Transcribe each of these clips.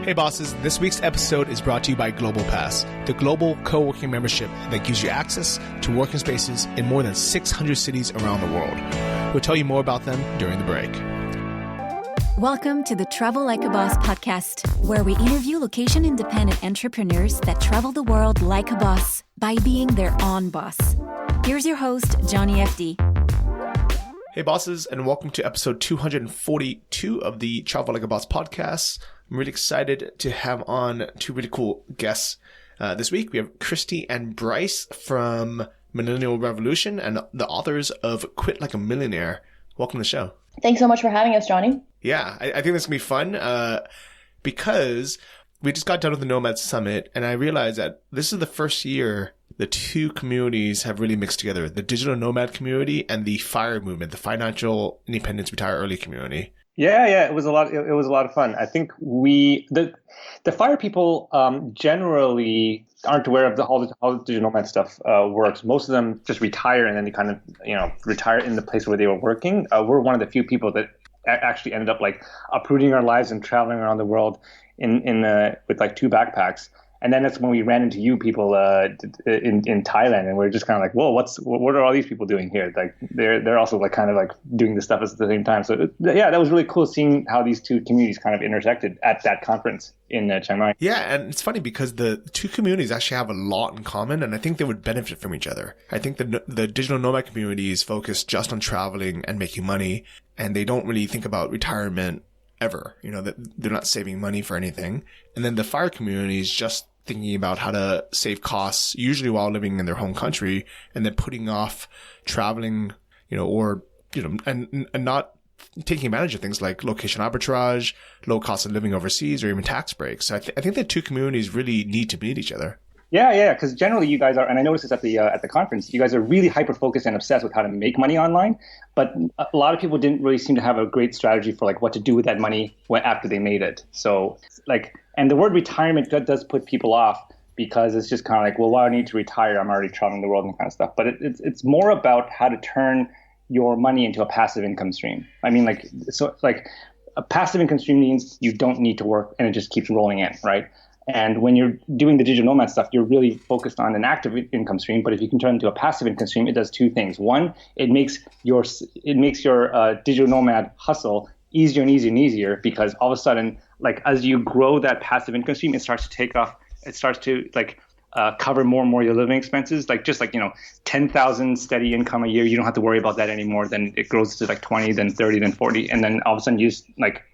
Hey bosses, this week's episode is brought to you by Global Pass, the global co-working membership that gives you access to working spaces in more than 600 cities around the world. We'll tell you more about them during the break. Welcome to the Travel Like a Boss podcast, where we interview location-independent entrepreneurs that travel the world like a boss by being their own boss. Here's your host, Johnny FD. Hey bosses, and welcome to episode 242 of the Travel Like a Boss podcast. I'm really excited to have on two really cool guests. This week we have Kristy and Bryce from Millennial Revolution and the authors of Quit Like a Millionaire. Welcome to the show. Thanks so much for having us, Johnny. Yeah, I think this is going to be fun because we just got done with the Nomads Summit, and I realized that this is the first year the two communities have really mixed together, the digital nomad community and the FIRE movement, the Financial Independence Retire Early community. Yeah, it was a lot. It was a lot of fun. I think the FIRE people generally aren't aware of how the digital nomad stuff works. Most of them just retire and then they kind of retire in the place where they were working. We're one of the few people that actually ended up like uprooting our lives and traveling around the world with like 2 backpacks. And then that's when we ran into you people in Thailand, and we're just kind of like, whoa, what are all these people doing here? Like they're also like kind of like doing this stuff at the same time. So that was really cool seeing how these two communities kind of intersected at that conference in Chiang Mai. Yeah, and it's funny because the two communities actually have a lot in common, and I think they would benefit from each other. I think the digital nomad community is focused just on traveling and making money, and they don't really think about retirement ever. That they're not saving money for anything. And then the FIRE community is just thinking about how to save costs, usually while living in their home country, and then putting off traveling, and not taking advantage of things like location arbitrage, low cost of living overseas, or even tax breaks. So I think the two communities really need to meet each other. Yeah, because generally you guys are, and I noticed this at the conference, you guys are really hyper-focused and obsessed with how to make money online, but a lot of people didn't really seem to have a great strategy for like what to do with that money after they made it. So and the word retirement does put people off because it's just kind of like, well, why do I need to retire? I'm already traveling the world and kind of stuff. But it's more about how to turn your money into a passive income stream. I mean, a passive income stream means you don't need to work and it just keeps rolling in, right? And when you're doing the digital nomad stuff, you're really focused on an active income stream. But if you can turn it into a passive income stream, it does two things. One, it makes your digital nomad hustle easier and easier and easier, because all of a sudden, like as you grow that passive income stream, it starts to take off. It starts to cover more and more of your living expenses. Like 10,000 steady income a year, you don't have to worry about that anymore. Then it grows to like 20, then 30, then 40, and then all of a sudden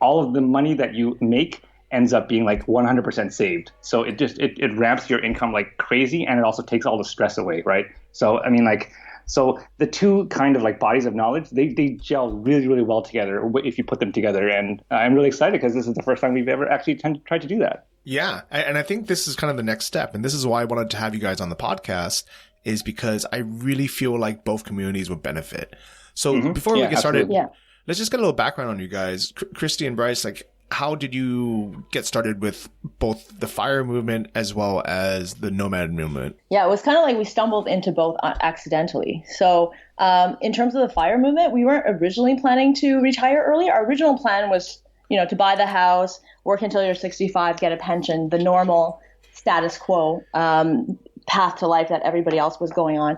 all of the money that you make ends up being like 100% saved. So it ramps your income like crazy, and it also takes all the stress away, right? So I mean, so the two kind of like bodies of knowledge, they gel really, really well together if you put them together. And I'm really excited because this is the first time we've ever actually tried to do that. Yeah, and I think this is kind of the next step, and this is why I wanted to have you guys on the podcast, is because I really feel like both communities would benefit. So before we get started, let's just get a little background on you guys. Kristy and Bryce, how did you get started with both the FIRE movement as well as the Nomad movement? Yeah, it was kind of like we stumbled into both accidentally. So in terms of the FIRE movement, we weren't originally planning to retire early. Our original plan was, to buy the house, work until you're 65, get a pension, the normal status quo path to life that everybody else was going on.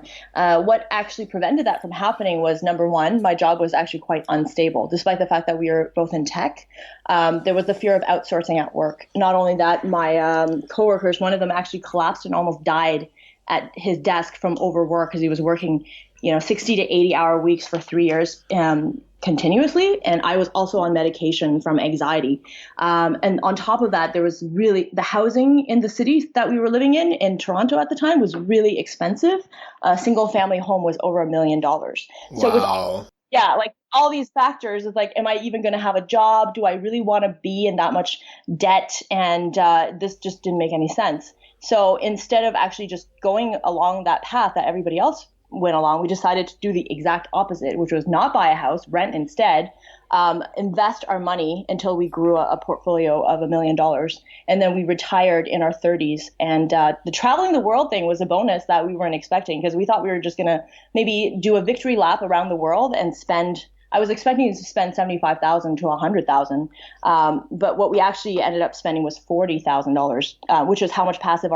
What actually prevented that from happening was, number one, my job was actually quite unstable. Despite the fact that we were both in tech, there was the fear of outsourcing at work. Not only that, my coworkers, one of them actually collapsed and almost died at his desk from overwork because he was working 60 to 80 hour weeks for 3 years continuously. And I was also on medication from anxiety. And on top of that, there was really the housing in the city that we were living in Toronto at the time, was really expensive. A single family home was over $1 million. Wow. So it was, like all these factors. It's like, am I even going to have a job? Do I really want to be in that much debt? And this just didn't make any sense. So instead of actually just going along that path that everybody else went along, we decided to do the exact opposite, which was not buy a house, rent instead, invest our money until we grew a portfolio of $1 million. And then we retired in our 30s. And the traveling the world thing was a bonus that we weren't expecting, because we thought we were just going to maybe do a victory lap around the world and spend I was expecting to spend 75,000 to 100,000, but what we actually ended up spending was $40,000, which is how much passive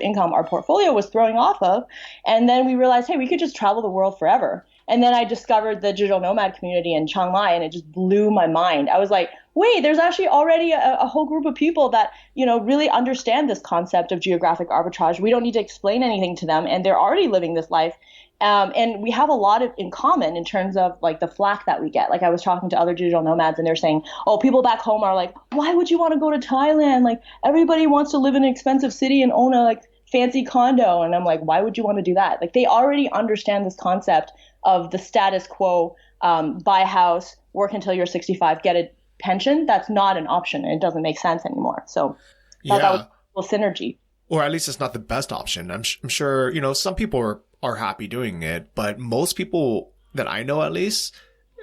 income our portfolio was throwing off of. And then we realized, hey, we could just travel the world forever. And then I discovered the digital nomad community in Chiang Mai, and it just blew my mind. I was like, wait, there's actually already a whole group of people that, really understand this concept of geographic arbitrage. We don't need to explain anything to them, and they're already living this life. And we have a lot in common in terms of like the flack that we get. Like I was talking to other digital nomads, and they're saying, oh, people back home are like, why would you want to go to Thailand? Like everybody wants to live in an expensive city and own a fancy condo. And I'm like, why would you want to do that? Like they already understand this concept of the status quo, buy a house, work until you're 65, get a pension. That's not an option, and it doesn't make sense anymore. So that was a little synergy. Or at least it's not the best option. I'm sure, some people are happy doing it, but most people that I know, at least,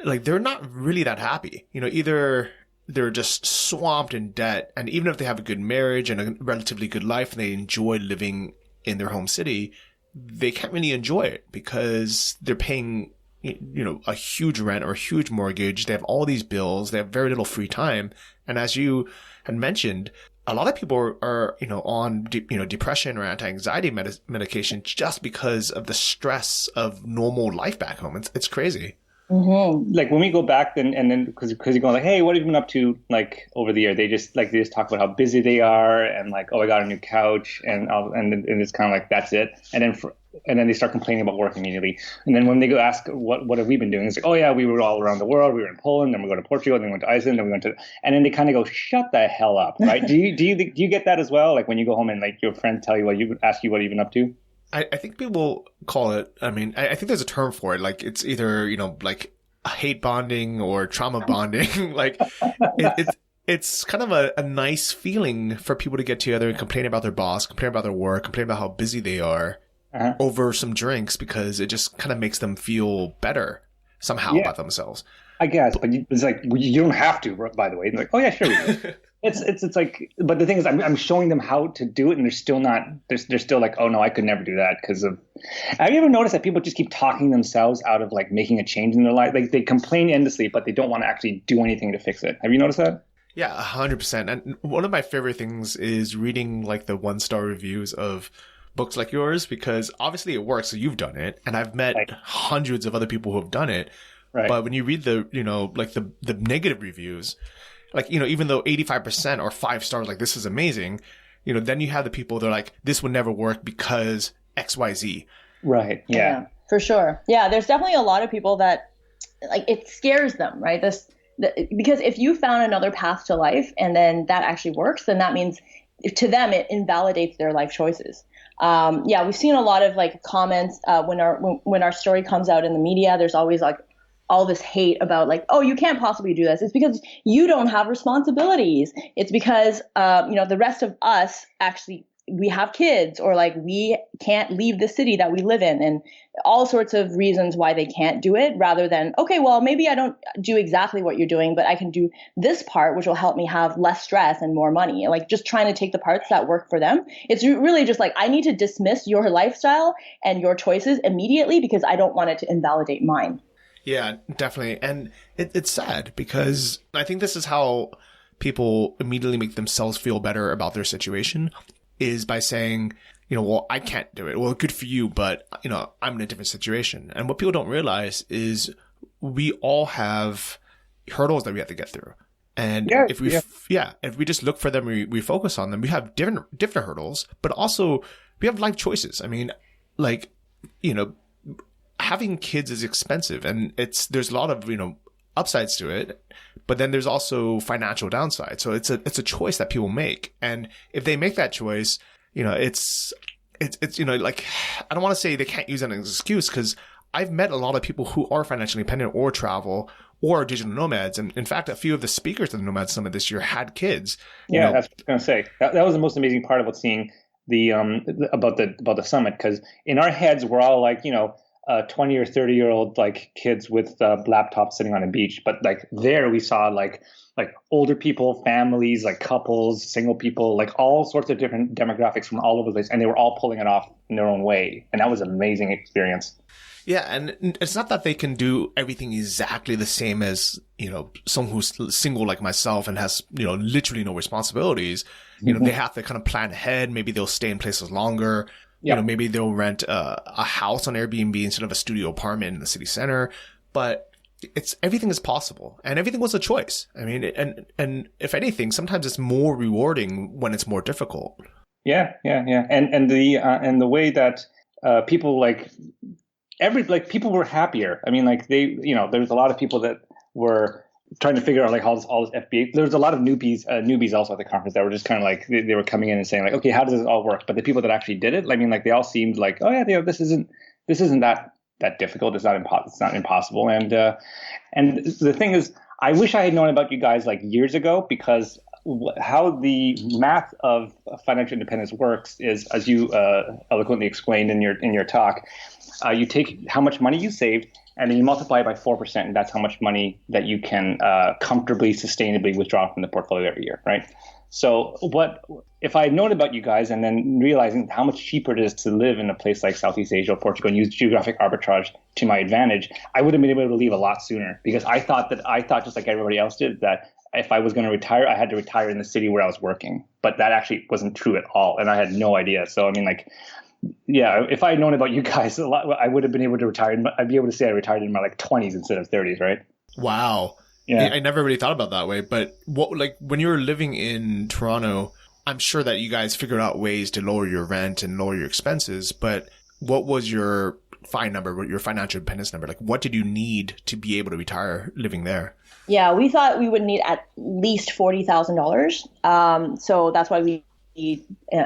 like they're not really that happy. Either they're just swamped in debt, and even if they have a good marriage and a relatively good life and they enjoy living in their home city, they can't really enjoy it because they're paying, a huge rent or a huge mortgage. They have all these bills. They have very little free time. And as you had mentioned, a lot of people are on, depression or anti-anxiety medication just because of the stress of normal life back home. It's crazy. Mm-hmm. Like when we go back and then because you go like, hey, what have you been up to like over the year? They just talk about how busy they are and like, oh, I got a new couch and it's kind of like that's it. And then they start complaining about work immediately. And then when they go ask what have we been doing, it's like, oh yeah, we were all around the world. We were in Poland, then we go to Portugal, then we went to Iceland, then we went to, and then they kind of go, shut the hell up, right? Do you get that as well? Like when you go home and like your friend tell you ask you what you've been up to? I think people call it, I think there's a term for it. Like it's either, like hate bonding or trauma bonding. Like it's kind of a nice feeling for people to get together and complain about their boss, complain about their work, complain about how busy they are over some drinks, because it just kind of makes them feel better somehow about themselves. I guess, but it's like, you don't have to, by the way. And like, oh yeah, sure we do. It's like, but the thing is, I'm showing them how to do it, and they're still like, oh no, I could never do that because of. Have you ever noticed that people just keep talking themselves out of like making a change in their life? Like they complain endlessly, but they don't want to actually do anything to fix it. Have you noticed that? Yeah, 100%. And one of my favorite things is reading like the 1-star reviews of books like yours, because obviously it works. So you've done it, and I've met hundreds of other people who have done it. Right. But when you read the, like the negative reviews, like, even though 85% are 5 stars, like this is amazing, then you have the people that are like, this would never work because XYZ. Right. Yeah. For sure. Yeah. There's definitely a lot of people that like it scares them, right? Because if you found another path to life and then that actually works, then that means to them, it invalidates their life choices. We've seen a lot of like comments when our story comes out in the media. There's always like all this hate about like, oh, you can't possibly do this. It's because you don't have responsibilities. It's because the rest of us actually, we have kids, or like we can't leave the city that we live in, and all sorts of reasons why they can't do it, rather than, okay, well, maybe I don't do exactly what you're doing, but I can do this part, which will help me have less stress and more money. Like just trying to take the parts that work for them. It's really just like, I need to dismiss your lifestyle and your choices immediately because I don't want it to invalidate mine. Yeah, definitely. And it's sad because I think this is how people immediately make themselves feel better about their situation, is by saying, well, I can't do it. Well, good for you, but, I'm in a different situation. And what people don't realize is we all have hurdles that we have to get through. And if we just look for them, we focus on them, we have different hurdles, but also we have life choices. I mean, like, having kids is expensive, and there's a lot of, upsides to it, but then there's also financial downside. So it's a choice that people make. And if they make that choice, it's like, I don't want to say they can't use that as an excuse, because I've met a lot of people who are financially independent or travel or are digital nomads. And in fact, a few of the speakers at the Nomad Summit this year had kids. Yeah, that's what I was going to say. That was the most amazing part about seeing about the summit, because in our heads, we're all like, 20 or 30-year-old like kids with laptops sitting on a beach. But like there we saw like older people, families, like couples, single people, like all sorts of different demographics from all over the place. And they were all pulling it off in their own way. And that was an amazing experience. Yeah, and it's not that they can do everything exactly the same as, someone who's single like myself and has, literally no responsibilities. They have to kind of plan ahead. Maybe they'll stay in places longer. Yep. Maybe they'll rent a house on Airbnb instead of a studio apartment in the city center. But everything is possible, and everything was a choice. I mean, and if anything, sometimes it's more rewarding when it's more difficult. Yeah. And the way that people people were happier. I mean, there's a lot of people that were trying to figure out like how all this FBA. There's a lot of newbies also at the conference that were just kind of like they were coming in and saying like, okay, how does this all work? But the people that actually did it, I mean, like they all seemed like, oh yeah, this isn't that difficult. It's not impossible. And the thing is, I wish I had known about you guys like years ago, because how the math of financial independence works is, as you eloquently explained in your talk, you take how much money you saved and then you multiply it by 4%, and that's how much money that you can comfortably, sustainably withdraw from the portfolio every year, right? So if I had known about you guys and then realizing how much cheaper it is to live in a place like Southeast Asia or Portugal and use geographic arbitrage to my advantage, I would have been able to leave a lot sooner, because I thought just like everybody else did, that if I was going to retire, I had to retire in the city where I was working. But that actually wasn't true at all, and I had no idea. So I mean, like, yeah, if I had known about you guys a lot, I would have been able to retire. I'd be able to say I retired in my like 20s instead of 30s, right? Wow. Yeah. I never really thought about that way. But when you were living in Toronto, I'm sure that you guys figured out ways to lower your rent and lower your expenses. But what was your FIRE number, your financial independence number? Like, what did you need to be able to retire living there? Yeah, we thought we would need at least $40,000. So that's why we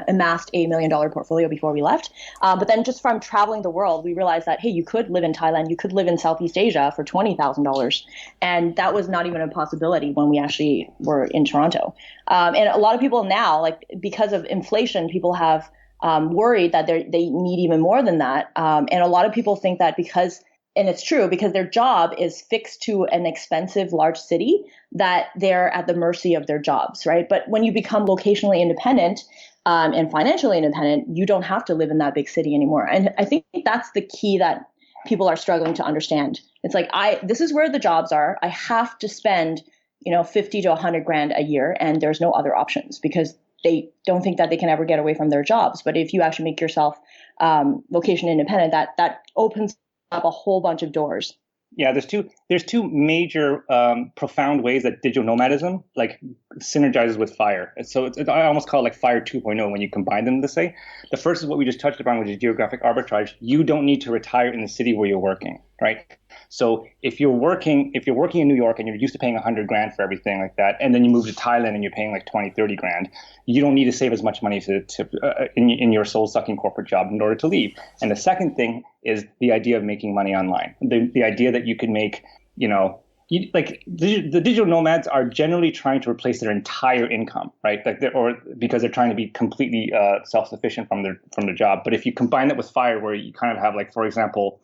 amassed $1 million portfolio before we left. But then just from traveling the world, we realized that, hey, you could live in Thailand, you could live in Southeast Asia for $20,000. And that was not even a possibility when we actually were in Toronto. And a lot of people now, like because of inflation, people have worried that they need even more than that. And a lot of people think that and it's true, because their job is fixed to an expensive large city, that they're at the mercy of their jobs, right? But when you become locationally independent and financially independent, you don't have to live in that big city anymore. And I think that's the key that people are struggling to understand. It's like, this is where the jobs are. I have to spend, 50 to 100 grand a year, and there's no other options, because they don't think that they can ever get away from their jobs. But if you actually make yourself location independent, that opens up a whole bunch of doors. Yeah, there's two major profound ways that digital nomadism like synergizes with FIRE. So I almost call it like FIRE 2.0 when you combine them to say. The first is what we just touched upon, which is geographic arbitrage. You don't need to retire in the city where you're working, right? So if you're working in New York and you're used to paying 100 grand for everything like that, and then you move to Thailand and you're paying like 20, 30 grand, you don't need to save as much money in your soul-sucking corporate job in order to leave. And the second thing is the idea of making money online. The idea that you can make, the digital nomads are generally trying to replace their entire income, right? Because they're trying to be completely self-sufficient from their job. But if you combine that with FIRE, where you kind of have like, for example,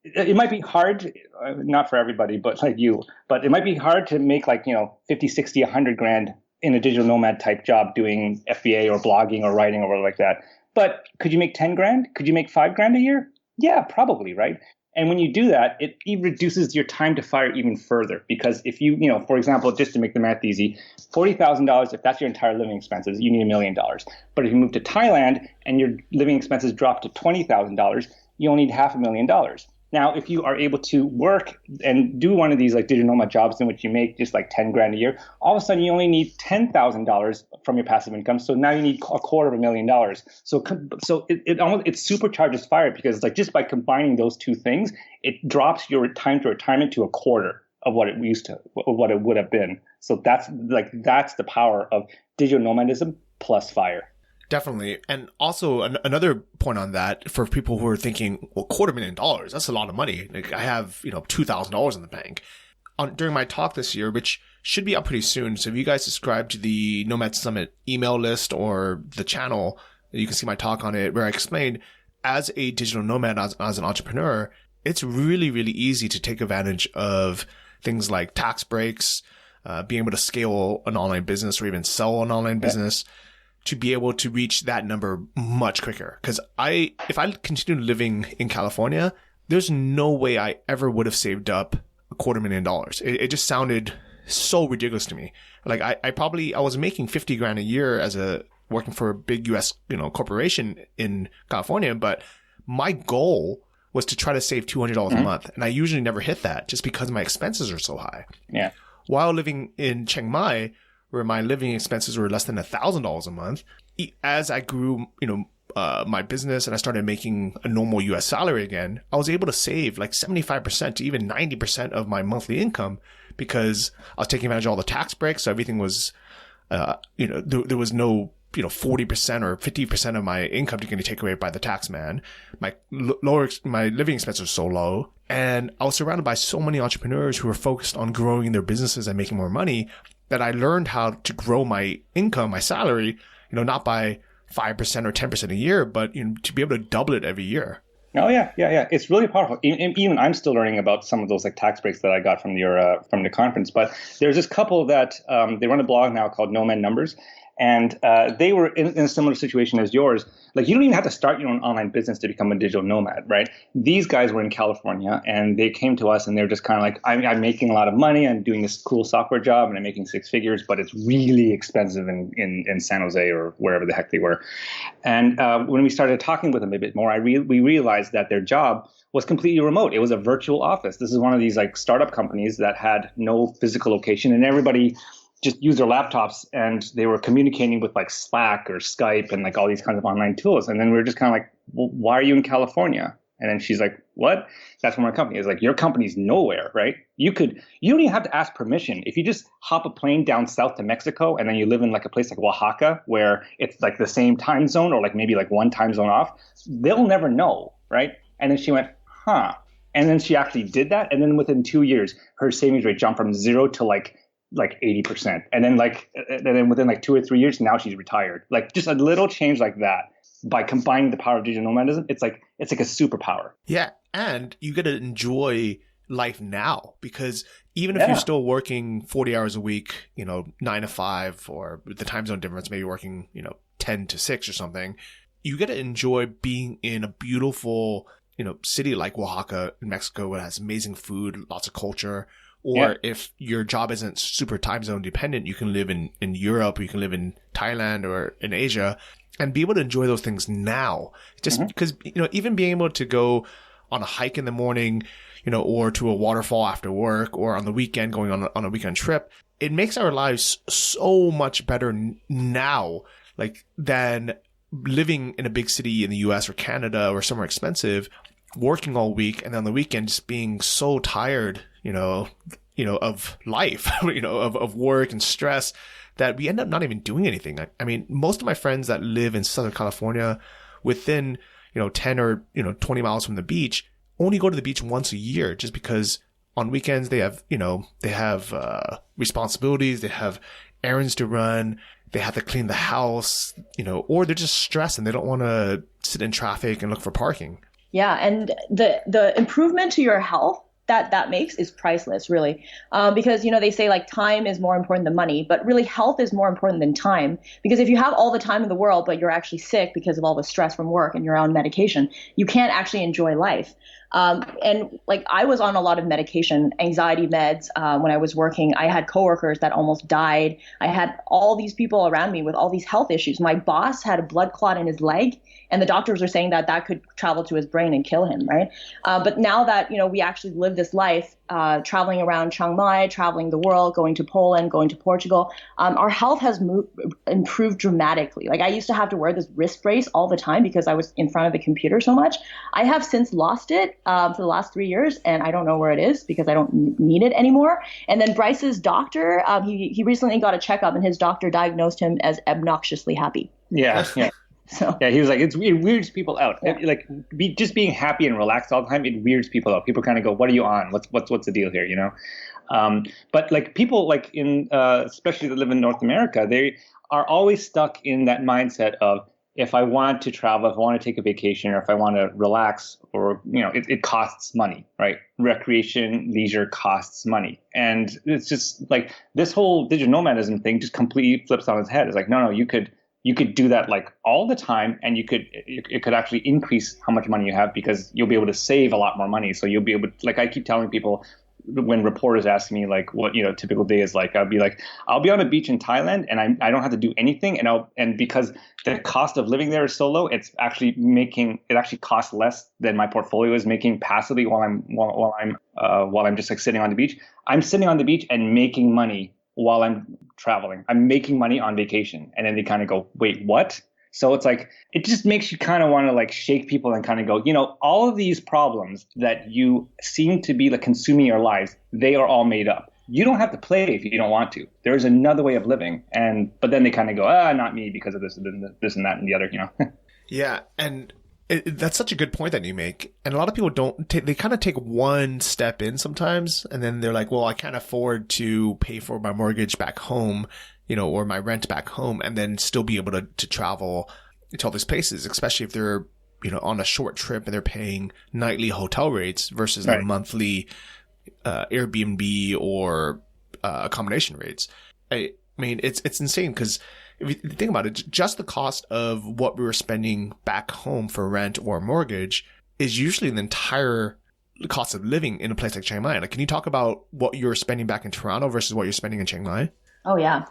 it might be hard, not for everybody, but like you, but it might be hard to make like, 50, 60, 100 grand in a digital nomad type job doing FBA or blogging or writing or whatever like that. But could you make 10 grand? Could you make 5 grand a year? Yeah, probably, right? And when you do that, it reduces your time to FIRE even further. Because if you, for example, just to make the math easy, $40,000, if that's your entire living expenses, you need $1 million. But if you move to Thailand and your living expenses drop to $20,000, you only need $500,000. Now, if you are able to work and do one of these like digital nomad jobs in which you make just like 10 grand a year, all of a sudden you only need $10,000 from your passive income. So now you need $250,000. So it supercharges FIRE, because like just by combining those two things, it drops your time to retirement to a quarter of what it would have been. So that's the power of digital nomadism plus FIRE. Definitely. And also another point on that for people who are thinking, well, $250,000, that's a lot of money. Like I have, $2,000 in the bank. During my talk this year, which should be up pretty soon. So if you guys subscribe to the Nomad Summit email list or the channel, you can see my talk on it, where I explained as a digital nomad, as an entrepreneur, it's really, really easy to take advantage of things like tax breaks, being able to scale an online business or even sell an online business, to be able to reach that number much quicker. Because if I continue living in California, there's no way I ever would have saved up $250,000. It just sounded so ridiculous to me. Like I was making 50 grand a year as working for a big US, corporation in California, but my goal was to try to save $200 a month. And I usually never hit that just because my expenses are so high. Yeah. While living in Chiang Mai, where my living expenses were less than $1,000 a month, as I grew, my business and I started making a normal US salary again, I was able to save like 75% to even 90% of my monthly income because I was taking advantage of all the tax breaks. So everything was, there was no, 40% or 50% of my income to get taken away by the tax man. My living expenses were so low. And I was surrounded by so many entrepreneurs who were focused on growing their businesses and making more money that I learned how to grow my income, my salary, not by 5% or 10% a year, but to be able to double it every year. Oh yeah. It's really powerful. Even I'm still learning about some of those like tax breaks that I got from the conference. But there's this couple that they run a blog now called Nomad Numbers, and they were in a similar situation as yours. Like you don't even have to start your own online business to become a digital nomad, right? These guys were in California and they came to us and they're just kind of like, I'm making a lot of money. I'm doing this cool software job and I'm making six figures, but it's really expensive in San Jose or wherever the heck they were. And when we started talking with them a bit more, we realized that their job was completely remote. It was a virtual office. This is one of these like startup companies that had no physical location, and everybody just used their laptops and they were communicating with like Slack or Skype and like all these kinds of online tools. And then we were just kind of like, well, why are you in California? And then she's like, what? That's where my company is. Like, your company's nowhere, right? You don't even have to ask permission. If you just hop a plane down south to Mexico and then you live in like a place like Oaxaca where it's like the same time zone or like maybe like one time zone off, they'll never know, right? And then she went, huh. And then she actually did that. And then within 2 years, her savings rate jumped from 0 to like 80%. And then within like 2 or 3 years, now she's retired. Like just a little change like that by combining the power of digital nomadism, it's like a superpower. Yeah. And you get to enjoy life now, because even if you're still working 40 hours a week, 9 to 5, or with the time zone difference, maybe working, 10 to 6 or something, you get to enjoy being in a beautiful, city like Oaxaca in Mexico, that has amazing food, lots of culture. Or if your job isn't super time zone dependent, you can live in Europe, or you can live in Thailand or in Asia and be able to enjoy those things now. Just because, even being able to go on a hike in the morning, or to a waterfall after work, or on the weekend going on a weekend trip, it makes our lives so much better now, like, than living in a big city in the US or Canada or somewhere expensive, working all week, and then on the weekend just being so tired, of life, of work and stress, that we end up not even doing anything. I mean, most of my friends that live in Southern California within, 10 or, 20 miles from the beach only go to the beach once a year, just because on weekends they have, responsibilities, they have errands to run, they have to clean the house, or they're just stressed and they don't want to sit in traffic and look for parking. Yeah. And the improvement to your health that makes is priceless, really. Because, they say like time is more important than money, but really health is more important than time. Because if you have all the time in the world, but you're actually sick because of all the stress from work and you're on medication, you can't actually enjoy life. And like I was on a lot of medication, anxiety meds, when I was working. I had coworkers that almost died. I had all these people around me with all these health issues. My boss had a blood clot in his leg, and the doctors were saying that could travel to his brain and kill him, right? But now that, we actually live this life, traveling around Chiang Mai, traveling the world, going to Poland, going to Portugal, our health has improved dramatically. Like I used to have to wear this wrist brace all the time because I was in front of the computer so much. I have since lost it for the last 3 years, and I don't know where it is because I don't need it anymore. And then Bryce's doctor, he recently got a checkup, and his doctor diagnosed him as obnoxiously happy. Yeah. So yeah, he was like, it weirds people out. Yeah. Like just being happy and relaxed all the time, it weirds people out. People kind of go, "What are you on? What's the deal here?" But like people like in especially that live in North America, they are always stuck in that mindset of, if I want to travel, if I want to take a vacation, or if I want to relax, or it costs money, right? Recreation, leisure costs money, and it's just like this whole digital nomadism thing just completely flips on its head. It's like, no, you could you could do that like all the time, and it could actually increase how much money you have, because you'll be able to save a lot more money. So you'll be able to, like I keep telling people, when reporters ask me like what typical day is like, I'll be like, I'll be on a beach in Thailand and I don't have to do anything, and because the cost of living there is so low, it actually costs less than my portfolio is making passively while I'm just like sitting on the beach. I'm sitting on the beach and making money while I'm traveling. I'm making money on vacation. And then they kind of go, wait, what? So it's like, it just makes you kind of want to like shake people and kind of go, all of these problems that you seem to be like consuming your lives, they are all made up. You don't have to play if you don't want to. There's another way of living. But then they kind of go, not me because of this and that and the other, Yeah. And that's such a good point that you make. And a lot of people they kind of take one step in sometimes. And then they're like, well, I can't afford to pay for my mortgage back home, or my rent back home, and then still be able to travel to all these places, especially if they're, on a short trip and they're paying nightly hotel rates versus their monthly Airbnb or accommodation rates. I mean, it's insane because if you think about it, just the cost of what we were spending back home for rent or mortgage is usually the entire cost of living in a place like Chiang Mai. Like, can you talk about what you're spending back in Toronto versus what you're spending in Chiang Mai? Oh, yeah.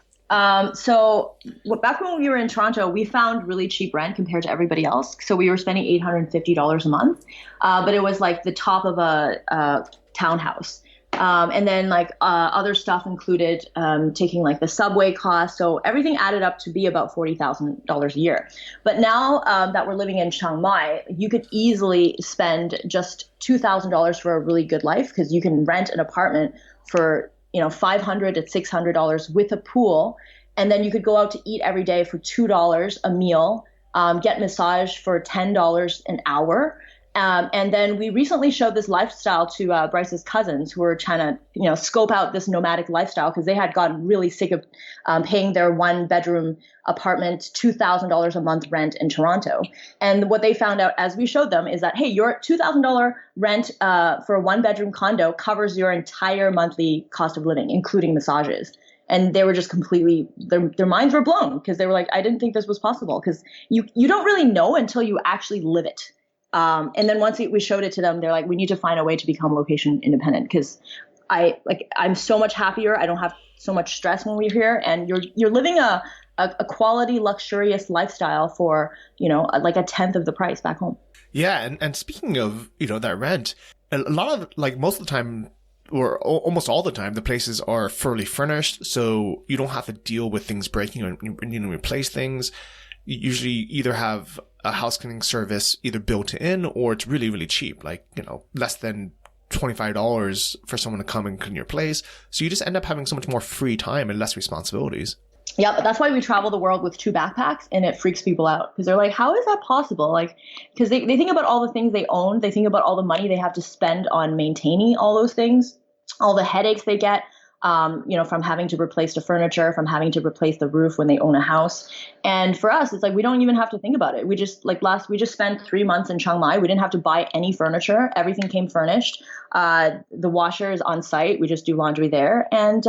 So back when we were in Toronto, we found really cheap rent compared to everybody else. So we were spending $850 a month, but it was like the top of a townhouse. And then other stuff included taking like the subway cost. So everything added up to be about $40,000 a year. But now that we're living in Chiang Mai, you could easily spend just $2,000 for a really good life, because you can rent an apartment for $500 to $600 with a pool. And then you could go out to eat every day for $2 a meal, get massage for $10 an hour. And then we recently showed this lifestyle to Bryce's cousins who were trying to, scope out this nomadic lifestyle, because they had gotten really sick of paying their one-bedroom apartment $2,000 a month rent in Toronto. And what they found out as we showed them is that, hey, your $2,000 rent for a one-bedroom condo covers your entire monthly cost of living, including massages. And they were just completely, their minds were blown, because they were like, I didn't think this was possible, because you don't really know until you actually live it. And then once we showed it to them, they're like, we need to find a way to become location independent, because I'm so much happier. I don't have so much stress when we're here, and you're living a quality, luxurious lifestyle for, like a tenth of the price back home. Yeah. And speaking of, that rent, a lot of most of the time, or almost all the time, the places are fully furnished. So you don't have to deal with things breaking or needing to replace things. You usually either have a house cleaning service either built in, or it's really, really cheap, less than $25 for someone to come and clean your place. So you just end up having so much more free time and less responsibilities. Yeah, but that's why we travel the world with 2 backpacks, and it freaks people out, because they're like, how is that possible? Because they think about all the things they own. They think about all the money they have to spend on maintaining all those things, all the headaches they get, from having to replace the furniture, from having to replace the roof when they own a house. And for us, it's like, we don't even have to think about it. We just we just spent 3 months in Chiang Mai. We didn't have to buy any furniture. Everything came furnished. The washer is on site. We just do laundry there. And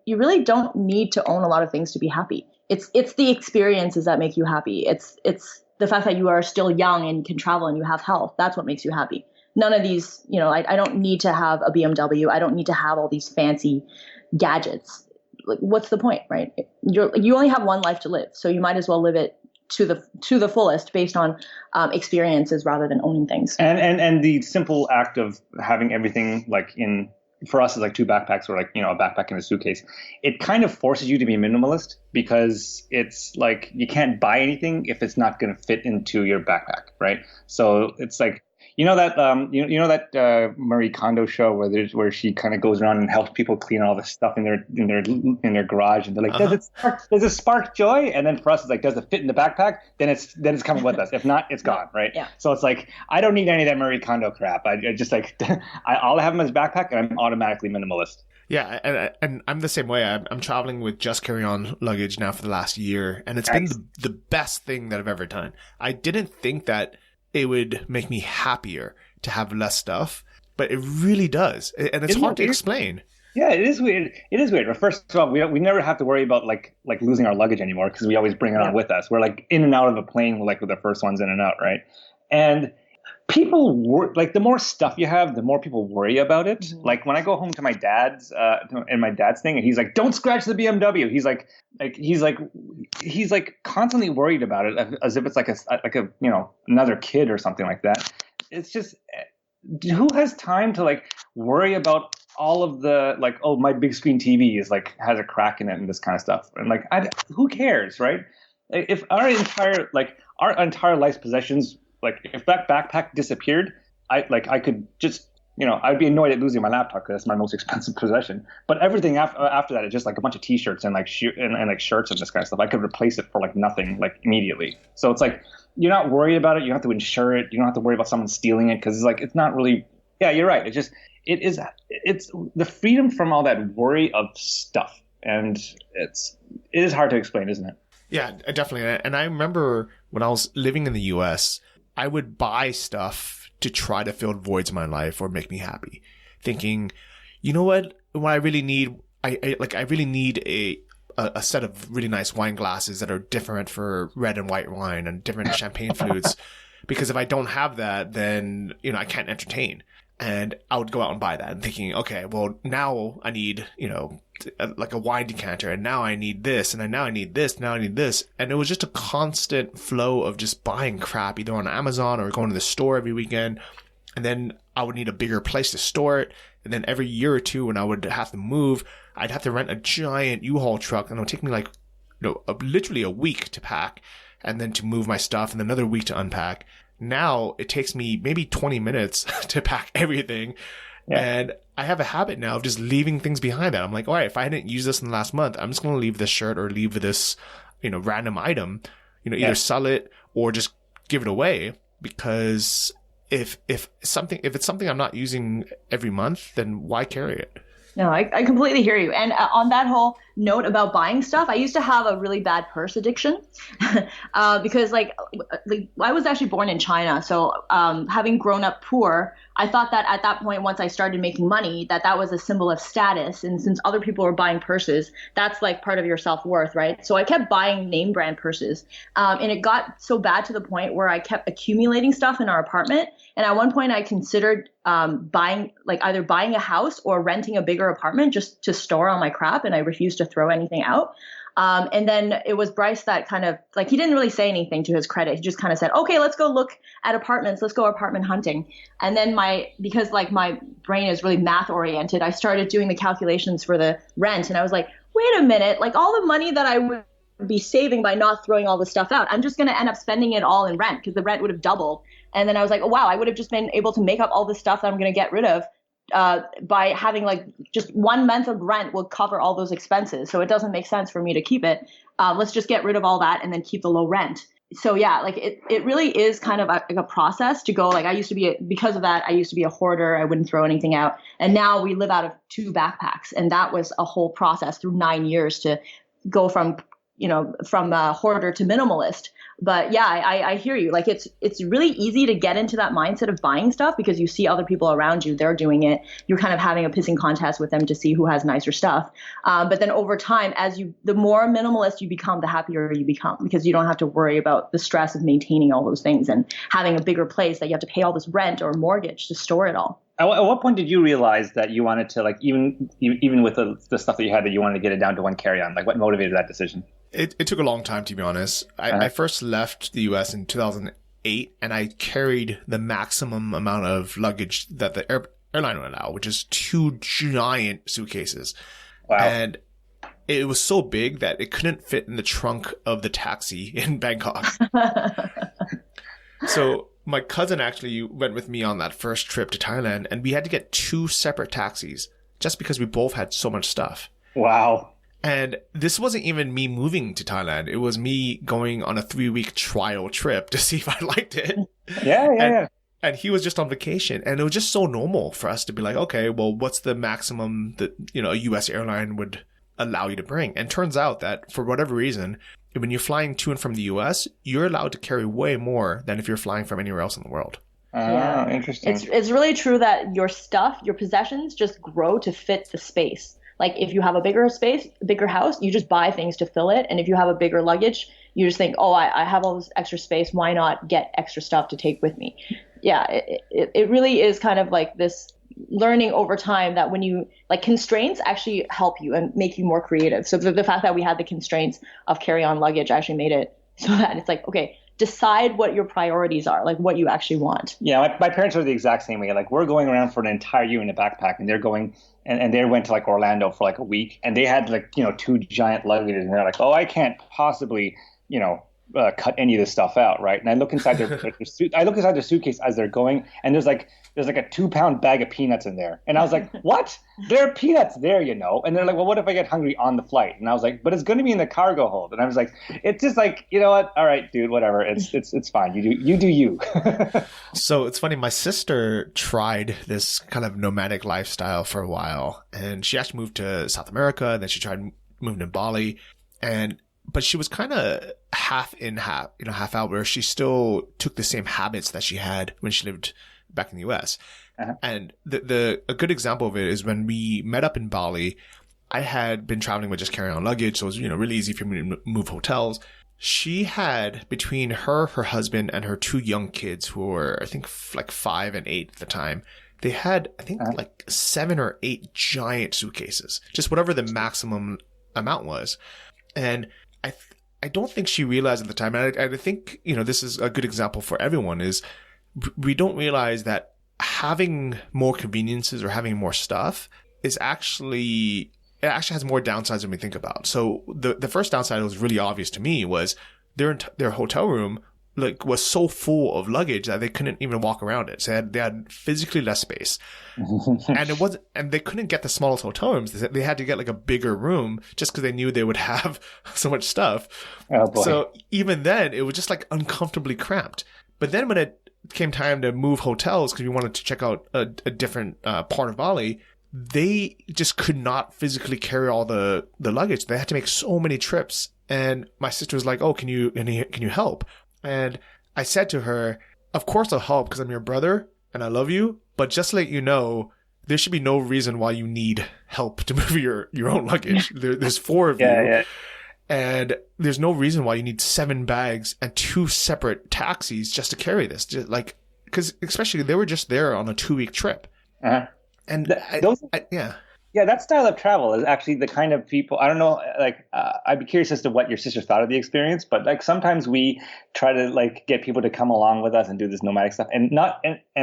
you really don't need to own a lot of things to be happy. It's the experiences that make you happy. It's the fact that you are still young and can travel and you have health. That's what makes you happy. None of these, I don't need to have a BMW. I don't need to have all these fancy gadgets. What's the point, right? You only have one life to live, so you might as well live it to the fullest based on experiences rather than owning things. And the simple act of having everything for us is like 2 backpacks, or a backpack and a suitcase. It kind of forces you to be minimalist, because it's like you can't buy anything if it's not going to fit into your backpack, right? So it's like, that Marie Kondo show where she kind of goes around and helps people clean all the stuff in their garage, and they're like, does it spark joy? And then for us, it's like, does it fit in the backpack? Then it's coming with us. If not, it's gone, right? Yeah. So it's like, I don't need any of that Marie Kondo crap. I just all I have in my backpack, and I'm automatically minimalist. Yeah, and I'm the same way. I'm traveling with just carry-on luggage now for the last year, and it's been the best thing that I've ever done. I didn't think that it would make me happier to have less stuff, but it really does. And it's hard to explain. Yeah, it is weird. It is weird. But first of all, we never have to worry about like losing our luggage anymore because we always bring it on with us. We're like in and out of a plane, like with the first ones in and out, right? And like the more stuff you have, the more people worry about it. Mm-hmm. Like when I go home to my dad's and my dad's thing, and he's like, "Don't scratch the BMW." He's like constantly worried about it, as if it's like a another kid or something like that. It's just, who has time to like worry about all of the like, oh, my big screen TV is like has a crack in it and this kind of stuff, and like who cares, right? If our entire life's possessions, like if that backpack disappeared, I could just, I'd be annoyed at losing my laptop because that's my most expensive possession. But everything after that is just like a bunch of T-shirts and like like shirts and this kind of stuff. I could replace it for like nothing, like immediately. So it's like you're not worried about it. You don't have to insure it. You don't have to worry about someone stealing it because it's like it's not really. Yeah, you're right. It's the freedom from all that worry of stuff, and it is hard to explain, isn't it? Yeah, definitely. And I remember when I was living in the U.S., I would buy stuff to try to fill voids in my life or make me happy, thinking, you know what I really need, I really need a set of really nice wine glasses that are different for red and white wine and different champagne flutes, because if I don't have that, then I can't entertain. And I would go out and buy that and thinking, okay, well, now I need, like a wine decanter, and now I need this, and now I need this, now I need this. And it was just a constant flow of just buying crap, either on Amazon or going to the store every weekend. And then I would need a bigger place to store it. And then every year or two when I would have to move, I'd have to rent a giant U-Haul truck, and it would take me like, literally a week to pack, and then to move my stuff, and another week to unpack. Now it takes me maybe 20 minutes to pack everything. Yeah. And I have a habit now of just leaving things behind that. I'm like, all right, if I didn't use this in the last month, I'm just going to leave this shirt or leave this, random item, either sell it or just give it away. Because if it's something I'm not using every month, then why carry it? No, I completely hear you. And on that whole note about buying stuff, I used to have a really bad purse addiction because like I was actually born in China. So having grown up poor, I thought that at that point, once I started making money, that was a symbol of status. And since other people were buying purses, that's like part of your self-worth, right? So I kept buying name brand purses. And it got so bad to the point where I kept accumulating stuff in our apartment. And at one point I considered either buying a house or renting a bigger apartment just to store all my crap. And I refused to throw anything out. And then it was Bryce that kind of he didn't really say anything to his credit. He just kind of said, okay, let's go look at apartments. Let's go apartment hunting. And then because my brain is really math oriented, I started doing the calculations for the rent. And I was like, wait a minute, all the money that I would be saving by not throwing all this stuff out, I'm just going to end up spending it all in rent because the rent would have doubled. And then I was like, oh, wow, I would have just been able to make up all this stuff that I'm going to get rid of by having just 1 month of rent will cover all those expenses. So it doesn't make sense for me to keep it. Let's just get rid of all that and then keep the low rent. So yeah, it really is kind of a process to go. Because of that, I used to be a hoarder. I wouldn't throw anything out. And now we live out of 2 backpacks. And that was a whole process through 9 years to go from hoarder to minimalist. But yeah, I hear you. It's really easy to get into that mindset of buying stuff because you see other people around you, they're doing it. You're kind of having a pissing contest with them to see who has nicer stuff. But then over time, the more minimalist you become, the happier you become because you don't have to worry about the stress of maintaining all those things and having a bigger place that you have to pay all this rent or mortgage to store it all. At what point did you realize that you wanted to even with the stuff that you had, that you wanted to get it down to one carry-on? What motivated that decision? It took a long time, to be honest. I first left the U.S. in 2008, and I carried the maximum amount of luggage that the airline would allow, which is 2 giant suitcases. Wow. And it was so big that it couldn't fit in the trunk of the taxi in Bangkok. So my cousin actually went with me on that first trip to Thailand, and we had to get 2 separate taxis just because we both had so much stuff. Wow. And this wasn't even me moving to Thailand. It was me going on a 3-week trial trip to see if I liked it. Yeah. And he was just on vacation. And it was just so normal for us to be like, okay, well, what's the maximum that, a U.S. airline would allow you to bring? And turns out that for whatever reason, when you're flying to and from the U.S., you're allowed to carry way more than if you're flying from anywhere else in the world. Oh, interesting. It's really true that your stuff, your possessions just grow to fit the space. Like if you have a bigger space, bigger house, you just buy things to fill it. And if you have a bigger luggage, you just think, oh, I have all this extra space. Why not get extra stuff to take with me? Yeah, it really is kind of like this learning over time that when you like constraints actually help you and make you more creative. So the fact that we had the constraints of carry-on luggage actually made it so that it's like, okay, decide what your priorities are, like what you actually want. Yeah, my parents are the exact same way. Like we're going around for an entire year in a backpack, and they're going and they went to like Orlando for like a week, and they had like, you know, 2 giant luggages, and they're like, oh, I can't possibly, you know, cut any of this stuff out, right? And I look inside their suitcase as they're going, and there's like a 2-pound bag of peanuts in there, and I was like, what? There are peanuts there, you know? And they're like, well, what if I get hungry on the flight? And I was like, but it's going to be in the cargo hold. And I was like, it's just like, you know what? All right, dude, whatever. It's fine. You do you. So it's funny. My sister tried this kind of nomadic lifestyle for a while, and she actually moved to South America, and then she tried moving to Bali, but she was kind of half in, half out, where she still took the same habits that she had when she lived back in the US. Uh-huh. And a good example of it is when we met up in Bali, I had been traveling with just carry-on luggage, so it was, you know, really easy for me to move hotels. She had, between her husband, and her 2 young kids who were, I think, like 5 and 8 at the time, they had, I think, like 7 or 8 giant suitcases, just whatever the maximum amount was. And I don't think she realized at the time, and I think, you know, this is a good example for everyone, is we don't realize that having more conveniences or having more stuff is actually has more downsides than we think about. So the first downside that was really obvious to me was their hotel room like was so full of luggage that they couldn't even walk around it. So they had physically less space, and they couldn't get the smallest hotel rooms. They had to get like a bigger room just because they knew they would have so much stuff. Oh, boy. So even then, it was just like uncomfortably cramped. But then when it came time to move hotels because we wanted to check out a different part of Bali, they just could not physically carry all the luggage. They had to make so many trips. And my sister was like, "Oh, can you help?" And I said to her, "Of course I'll help because I'm your brother and I love you. But just to let you know, there should be no reason why you need help to move your own luggage. There's 4 of you. Yeah. And there's no reason why you need 7 bags and 2 separate taxis just to carry this. Just like, because especially they were just there on a 2-week trip." Uh-huh. And Yeah, that style of travel is actually the kind of people, I don't know, like, I'd be curious as to what your sister thought of the experience, but like sometimes we try to like get people to come along with us and do this nomadic stuff, and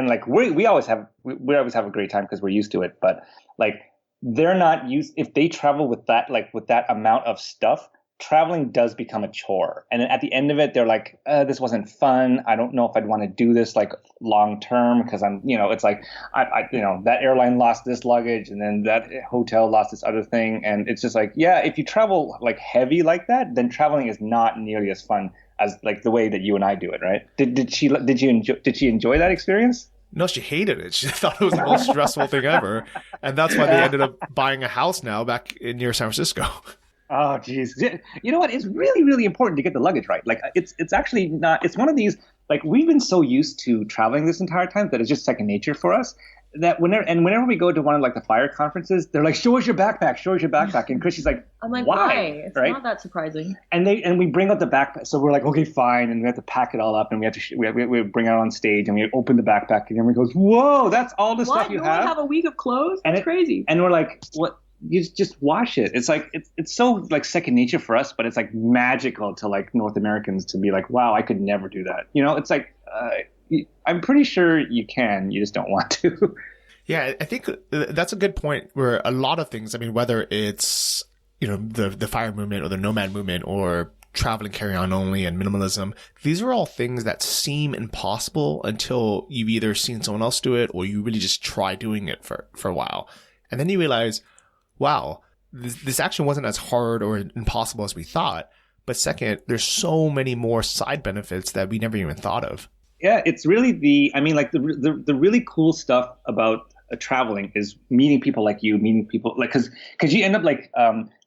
like we always have a great time because we're used to it, but like they're not used, if they travel with that amount of stuff, traveling does become a chore. And then at the end of it, they're like, this wasn't fun. I don't know if I'd want to do this like long term because I'm, you know, it's like, I you know, that airline lost this luggage and then that hotel lost this other thing. And it's just like, yeah, if you travel like heavy like that, then traveling is not nearly as fun as like the way that you and I do it, right? Did she enjoy that experience? No, she hated it. She thought it was the most stressful thing ever. And that's why they ended up buying a house now back near San Francisco. Oh, geez. You know what? It's really, really important to get the luggage right. Like, it's actually not, it's one of these, like, we've been so used to traveling this entire time that it's just second nature for us. That whenever we go to one of like the FIRE conferences, they're like, show us your backpack. And Kristy's like, I'm like, why? It's right? Not that surprising. And we bring out the backpack. So we're like, okay, fine. And we have to pack it all up, and we have to we bring it out on stage, and we open the backpack, and everyone goes, whoa, that's all the stuff you have? You have a week of clothes? That's crazy. And we're like, what? You just wash it. It's like it's so like second nature for us, but it's like magical to like North Americans to be like, wow, I could never do that. You know, it's like I'm pretty sure you can. You just don't want to. Yeah, I think that's a good point. Where a lot of things, I mean, whether it's, you know, the FIRE movement or the Nomad movement or traveling carry-on only and minimalism, these are all things that seem impossible until you've either seen someone else do it or you really just try doing it for a while, and then you realize, wow, this actually wasn't as hard or impossible as we thought. But second, there's so many more side benefits that we never even thought of. Yeah, it's really the really cool stuff about traveling is meeting people like you, meeting people like, because you end up like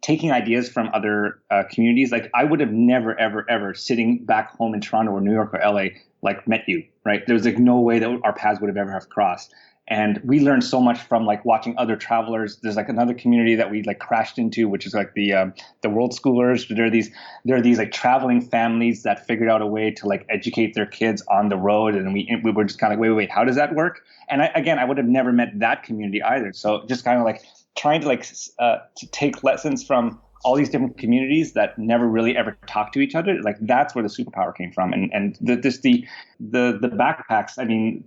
taking ideas from other communities. Like I would have never, ever, ever sitting back home in Toronto or New York or LA, like met you, right? There was like no way that our paths would have ever have crossed. And we learned so much from like watching other travelers. There's like another community that we like crashed into, which is like the World Schoolers. There are these like traveling families that figured out a way to like educate their kids on the road. And we were just kind of like, wait, how does that work? And I would have never met that community either. So just kind of like trying to like to take lessons from all these different communities that never really ever talk to each other. Like that's where the superpower came from. And the backpacks. I mean,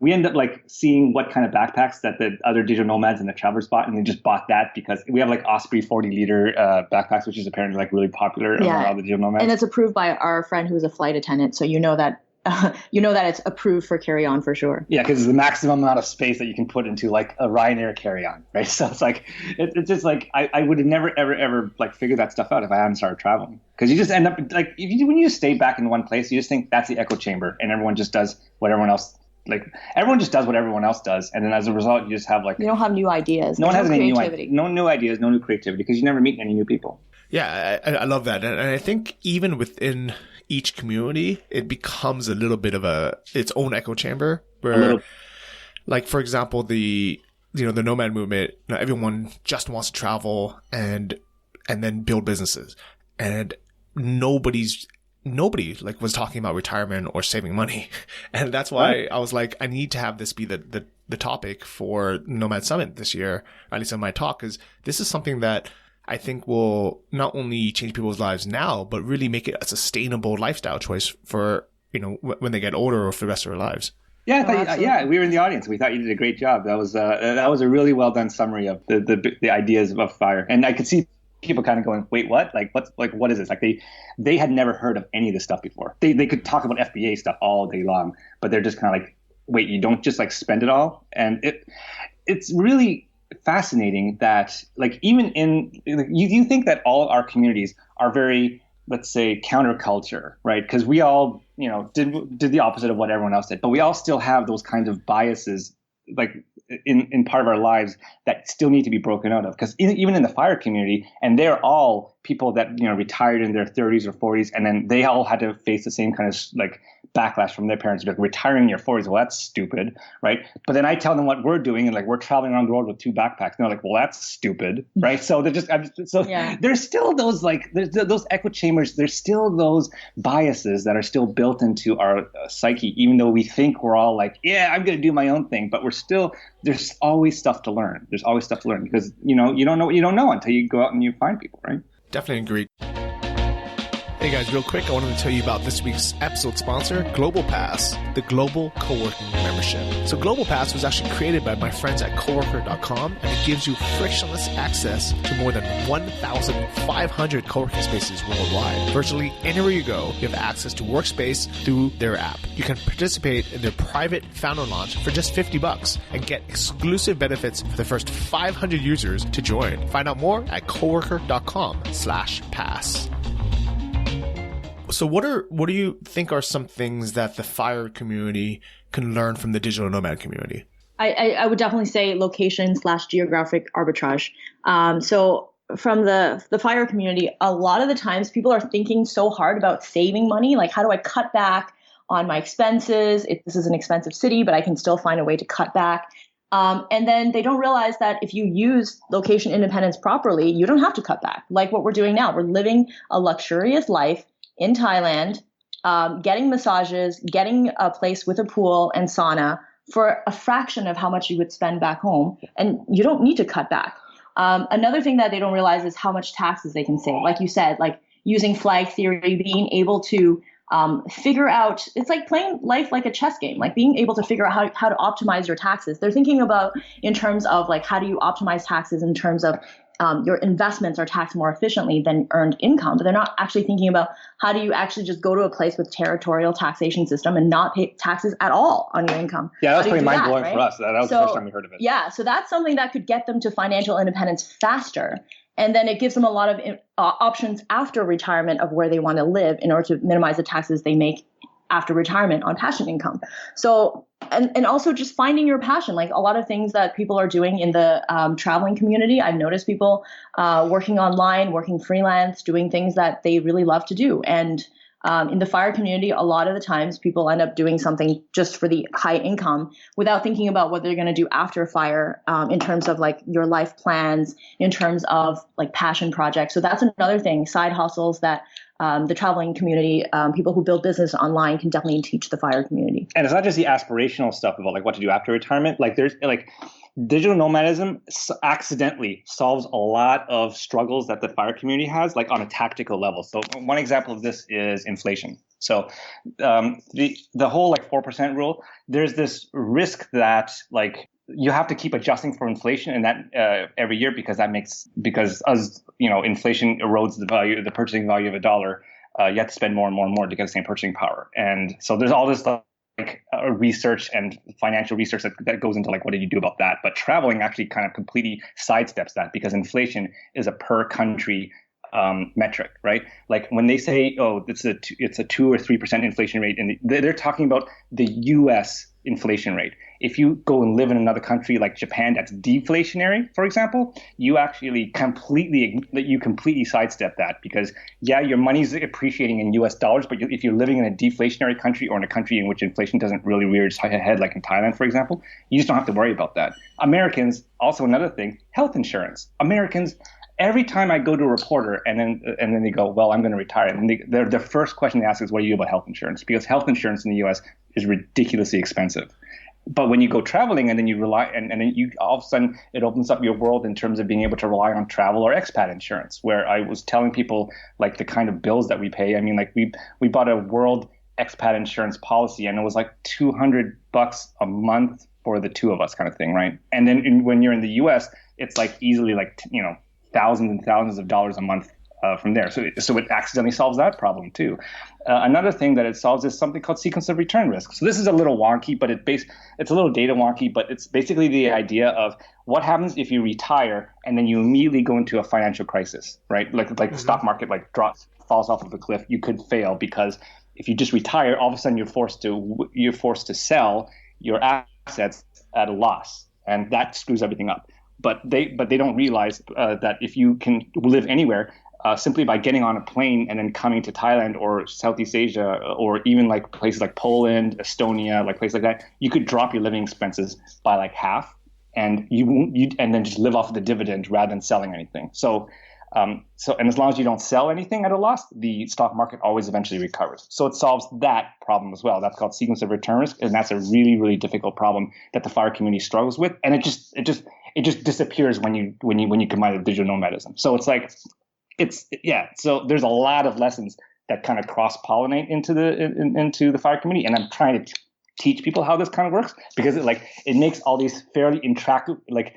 we end up like seeing what kind of backpacks that the other digital nomads and the travelers bought, and they just bought that because we have like Osprey 40-liter backpacks, which is apparently like really popular among all the digital nomads. And it's approved by our friend who's a flight attendant, so you know that it's approved for carry-on for sure. Yeah, because it's the maximum amount of space that you can put into like a Ryanair carry-on, right? So it's like it's just like I would have never ever like figured that stuff out if I hadn't started traveling. Because you just end up like when you stay back in one place, you just think that's the echo chamber, and everyone just does what everyone else does what everyone else does, and then as a result, you just have like you don't have new ideas. No one has any new ideas, no new ideas, no new creativity, because you never meet any new people. Yeah, I love that, and I think even within each community, it becomes a little bit of its own echo chamber where, like for example, the nomad movement, everyone just wants to travel and then build businesses, and nobody like was talking about retirement or saving money. And that's why I was like, I need to have this be the topic for Nomad Summit this year, at least in my talk, because this is something that I think will not only change people's lives now, but really make it a sustainable lifestyle choice for, when they get older or for the rest of their lives. Yeah, we were in the audience. We thought you did a great job. That was a really well done summary of the ideas of FIRE. And I could see people kind of going, wait, what? What is this? Like they had never heard of any of this stuff before. They could talk about FBA stuff all day long, but they're just kind of like, wait, you don't just like spend it all? And it's really fascinating that like even you think that all of our communities are very, let's say, counterculture, right? Because we all, did the opposite of what everyone else did, but we all still have those kinds of biases like in part of our lives that still need to be broken out of. Because even in the FIRE community, and they're all people that retired in their 30s or 40s, and then they all had to face the same kind of like backlash from their parents, like retiring in your 40s. Well, that's stupid, right? But then I tell them what we're doing, and like we're traveling around the world with 2 backpacks, and they're like, well, that's stupid, right? So they're just there's still those those echo chambers. There's still those biases that are still built into our psyche, even though we think we're all like, yeah, I'm going to do my own thing, but there's always stuff to learn. There's always stuff to learn because you don't know what you don't know until you go out and you find people, right? Definitely agree. Hey guys, real quick, I wanted to tell you about this week's episode sponsor, Global Pass, the global co-working membership. So Global Pass was actually created by my friends at coworker.com, and it gives you frictionless access to more than 1,500 co-working spaces worldwide. Virtually anywhere you go, you have access to workspace through their app. You can participate in their private founder launch for just $50 and get exclusive benefits for the first 500 users to join. Find out more at coworker.com/pass. So what do you think are some things that the FIRE community can learn from the digital nomad community? I would definitely say location/geographic arbitrage. So from the FIRE community, a lot of the times people are thinking so hard about saving money. Like, how do I cut back on my expenses? If this is an expensive city, but I can still find a way to cut back. And then they don't realize that if you use location independence properly, you don't have to cut back. Like what we're doing now, we're living a luxurious life in Thailand, getting massages, getting a place with a pool and sauna for a fraction of how much you would spend back home. And you don't need to cut back. Another thing that they don't realize is how much taxes they can save. Like you said, like using flag theory, being able to figure out, it's like playing life like a chess game, like being able to figure out how to optimize your taxes. They're thinking about in terms of like, how do you optimize taxes in terms of your investments are taxed more efficiently than earned income, but they're not actually thinking about how do you actually just go to a place with territorial taxation system and not pay taxes at all on your income. Yeah, that was pretty mind-blowing for us. That was the first time we heard of it. Yeah, so that's something that could get them to financial independence faster. And then it gives them a lot of options after retirement of where they want to live in order to minimize the taxes they make after retirement on passion income. So, and also just finding your passion, like a lot of things that people are doing in the traveling community. I've noticed people working online, working freelance, doing things that they really love to do. And in the FIRE community, a lot of the times people end up doing something just for the high income without thinking about what they're going to do after FIRE in terms of like your life plans, in terms of like passion projects. So that's another thing, side hustles that the traveling community, people who build business online can definitely teach the FIRE community. And it's not just the aspirational stuff about like what to do after retirement. Like there's like digital nomadism accidentally solves a lot of struggles that the FIRE community has, like on a tactical level. So one example of this is inflation. So the whole like 4% rule, there's this risk that like you have to keep adjusting for inflation, and that every year because as inflation erodes the purchasing value of a dollar, you have to spend more and more and more to get the same purchasing power. And so there's all this stuff like research and financial research that goes into like what do you do about that. But traveling actually kind of completely sidesteps that because inflation is a per country metric, right? Like when they say, oh, it's a 2 or 3% inflation rate, and they're talking about the U.S. inflation rate. If you go and live in another country like Japan that's deflationary, for example, you actually completely sidestep that because your money's appreciating in U.S. dollars, but if you're living in a deflationary country or in a country in which inflation doesn't really rear its head, like in Thailand, for example, you just don't have to worry about that. Americans, also another thing, health insurance. Americans, every time I go to a reporter and then they go, well, I'm going to retire. And the first question they ask is, what do you do about health insurance? Because health insurance in the U.S. is ridiculously expensive. But when you go traveling and then you rely, and then you all of a sudden it opens up your world in terms of being able to rely on travel or expat insurance, where I was telling people like the kind of bills that we pay. I mean, like we bought a world expat insurance policy and it was like $200 a month for the two of us kind of thing, right? And then when you're in the U.S., it's like easily like, thousands and thousands of dollars a month from there. So it accidentally solves that problem too. Another thing that it solves is something called sequence of return risk. So this is a little wonky, but it's a little data wonky, but it's basically the idea of what happens if you retire and then you immediately go into a financial crisis, right? Like the stock market falls off of a cliff. You could fail because if you just retire, all of a sudden you're forced to sell your assets at a loss, and that screws everything up. But they don't realize that if you can live anywhere, simply by getting on a plane and then coming to Thailand or Southeast Asia or even like places like Poland, Estonia, like places like that, you could drop your living expenses by like half, and and then just live off of the dividend rather than selling anything. So and as long as you don't sell anything at a loss, the stock market always eventually recovers. So it solves that problem as well. That's called sequence of return risk, and that's a really, really difficult problem that the FIRE community struggles with. And it just disappears when you combine it with digital nomadism. So it's like So there's a lot of lessons that kind of cross-pollinate into the FIRE community, and I'm trying to teach people how this kind of works because it makes all these fairly intractable, like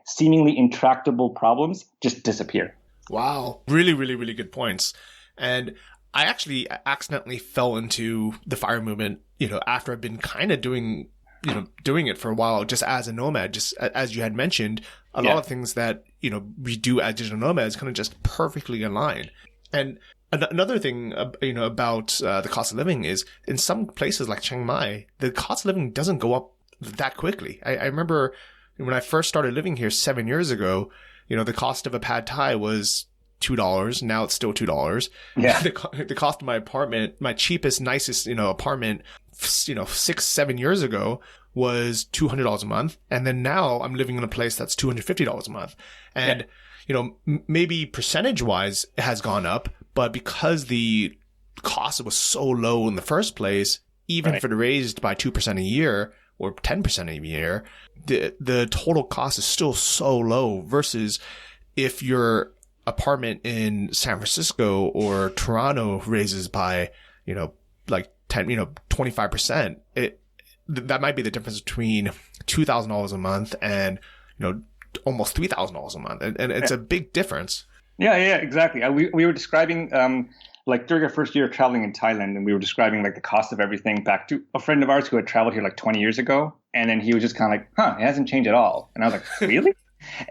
seemingly intractable problems just disappear. Wow. Really, really, really good points. And I actually accidentally fell into the FIRE movement, after I've been kind of doing it for a while, just as a nomad, just as you had mentioned, a lot of things that, we do as digital nomads kind of just perfectly align. And another thing, about the cost of living is in some places like Chiang Mai, the cost of living doesn't go up that quickly. I remember when I first started living here 7 years ago, the cost of a pad thai was $2. Now it's still $2. Yeah. The cost of my apartment, my cheapest, nicest, apartment, 6-7 years ago was $200 a month. And then now I'm living in a place that's $250 a month. And, maybe percentage wise it has gone up, but because the cost was so low in the first place, even if it raised by 2% a year or 10% a year, the total cost is still so low versus if your apartment in San Francisco or Toronto raises by, 25%, that might be the difference between $2,000 a month and, almost $3,000 a month. And it's a big difference. Yeah, exactly. We were describing, during our first year of traveling in Thailand, and we were describing the cost of everything back to a friend of ours who had traveled here 20 years ago. And then he was just kind of it hasn't changed at all. And I was like, really?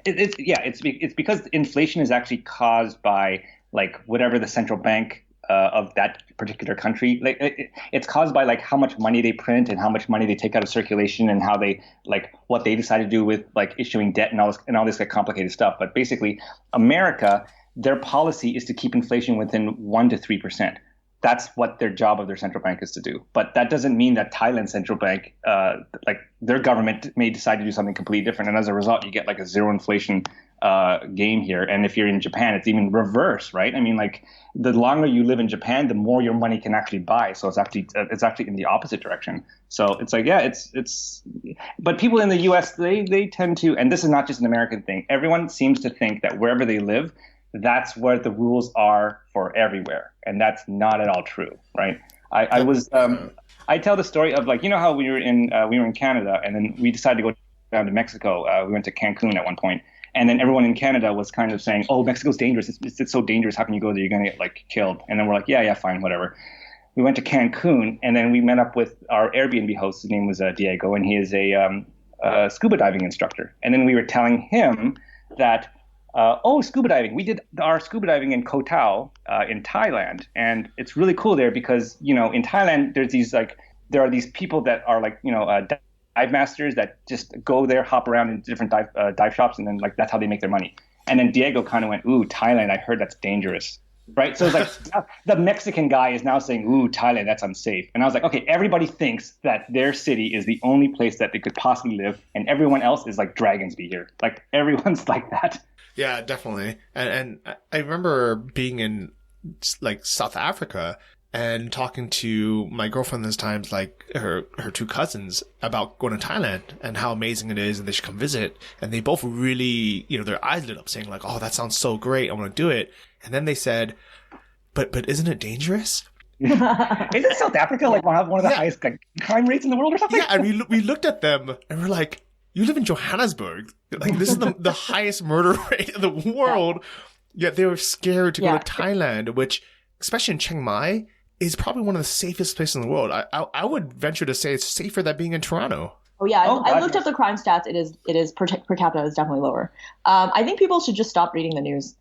It's because inflation is actually caused by whatever the central bank of that particular country. Like it's caused by like how much money they print and how much money they take out of circulation and how they like what they decide to do with like issuing debt and all this like complicated stuff. But basically, America, their policy is to keep inflation within 1% to 3%. That's what their job of their central bank is to do. But that doesn't mean that Thailand's central bank, like their government may decide to do something completely different. And as a result, you get like a zero inflation game here. And if you're in Japan, it's even reverse, right? I mean, like the longer you live in Japan, the more your money can actually buy. So it's actually in the opposite direction. So it's like, yeah, but people in the US, they tend to, and this is not just an American thing. Everyone seems to think that wherever they live, that's where the rules are for everywhere. And that's not at all true, right? I tell the story of like, you know how we were in Canada and then we decided to go down to Mexico. We went to Cancun at one point. And then everyone in Canada was kind of saying, oh, Mexico's dangerous. It's so dangerous. How can you go there? You're going to get like killed. And then we're like, yeah, fine, whatever. We went to Cancun and then we met up with our Airbnb host. His name was Diego, and he is a scuba diving instructor. And then we were telling him that, scuba diving. We did our scuba diving in Koh Tao in Thailand. And it's really cool there because, you know, in Thailand, there are these people that are like, you know, dive masters that just go there, hop around in different dive shops, and then like that's how they make their money. And then Diego kind of went, ooh, Thailand, I heard that's dangerous, right? So it's like the Mexican guy is now saying, ooh, Thailand, that's unsafe. And I was like, okay, everybody thinks that their city is the only place that they could possibly live, and everyone else is like dragons be here. Like everyone's like that. Yeah, definitely. And I remember being in like South Africa and talking to my girlfriend this time, like her two cousins, about going to Thailand and how amazing it is and they should come visit. And they both really, you know, their eyes lit up saying like, oh, that sounds so great. I want to do it. And then they said, but isn't it dangerous? Isn't South Africa like one of the highest like, crime rates in the world or something? Yeah, and we looked at them and we're like, you live in Johannesburg. Like this is the highest murder rate in the world. Yet they were scared to go to Thailand, which, especially in Chiang Mai, is probably one of the safest places in the world. I would venture to say it's safer than being in Toronto. Oh yeah, I looked up the crime stats. It is per capita is definitely lower. I think people should just stop reading the news.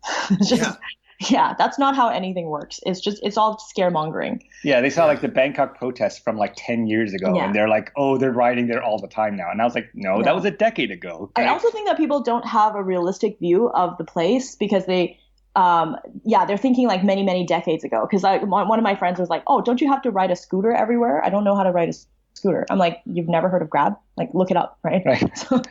Yeah, that's not how anything works. It's all scaremongering. Yeah, they saw like the Bangkok protests from like 10 years ago, and they're like, oh, they're rioting there all the time now. And I was like, no, that was a decade ago. I also think that people don't have a realistic view of the place because they're thinking like many, many decades ago. Because one of my friends was like, oh, don't you have to ride a scooter everywhere? I don't know how to ride a scooter. I'm like, you've never heard of Grab? Like, look it up, right? So,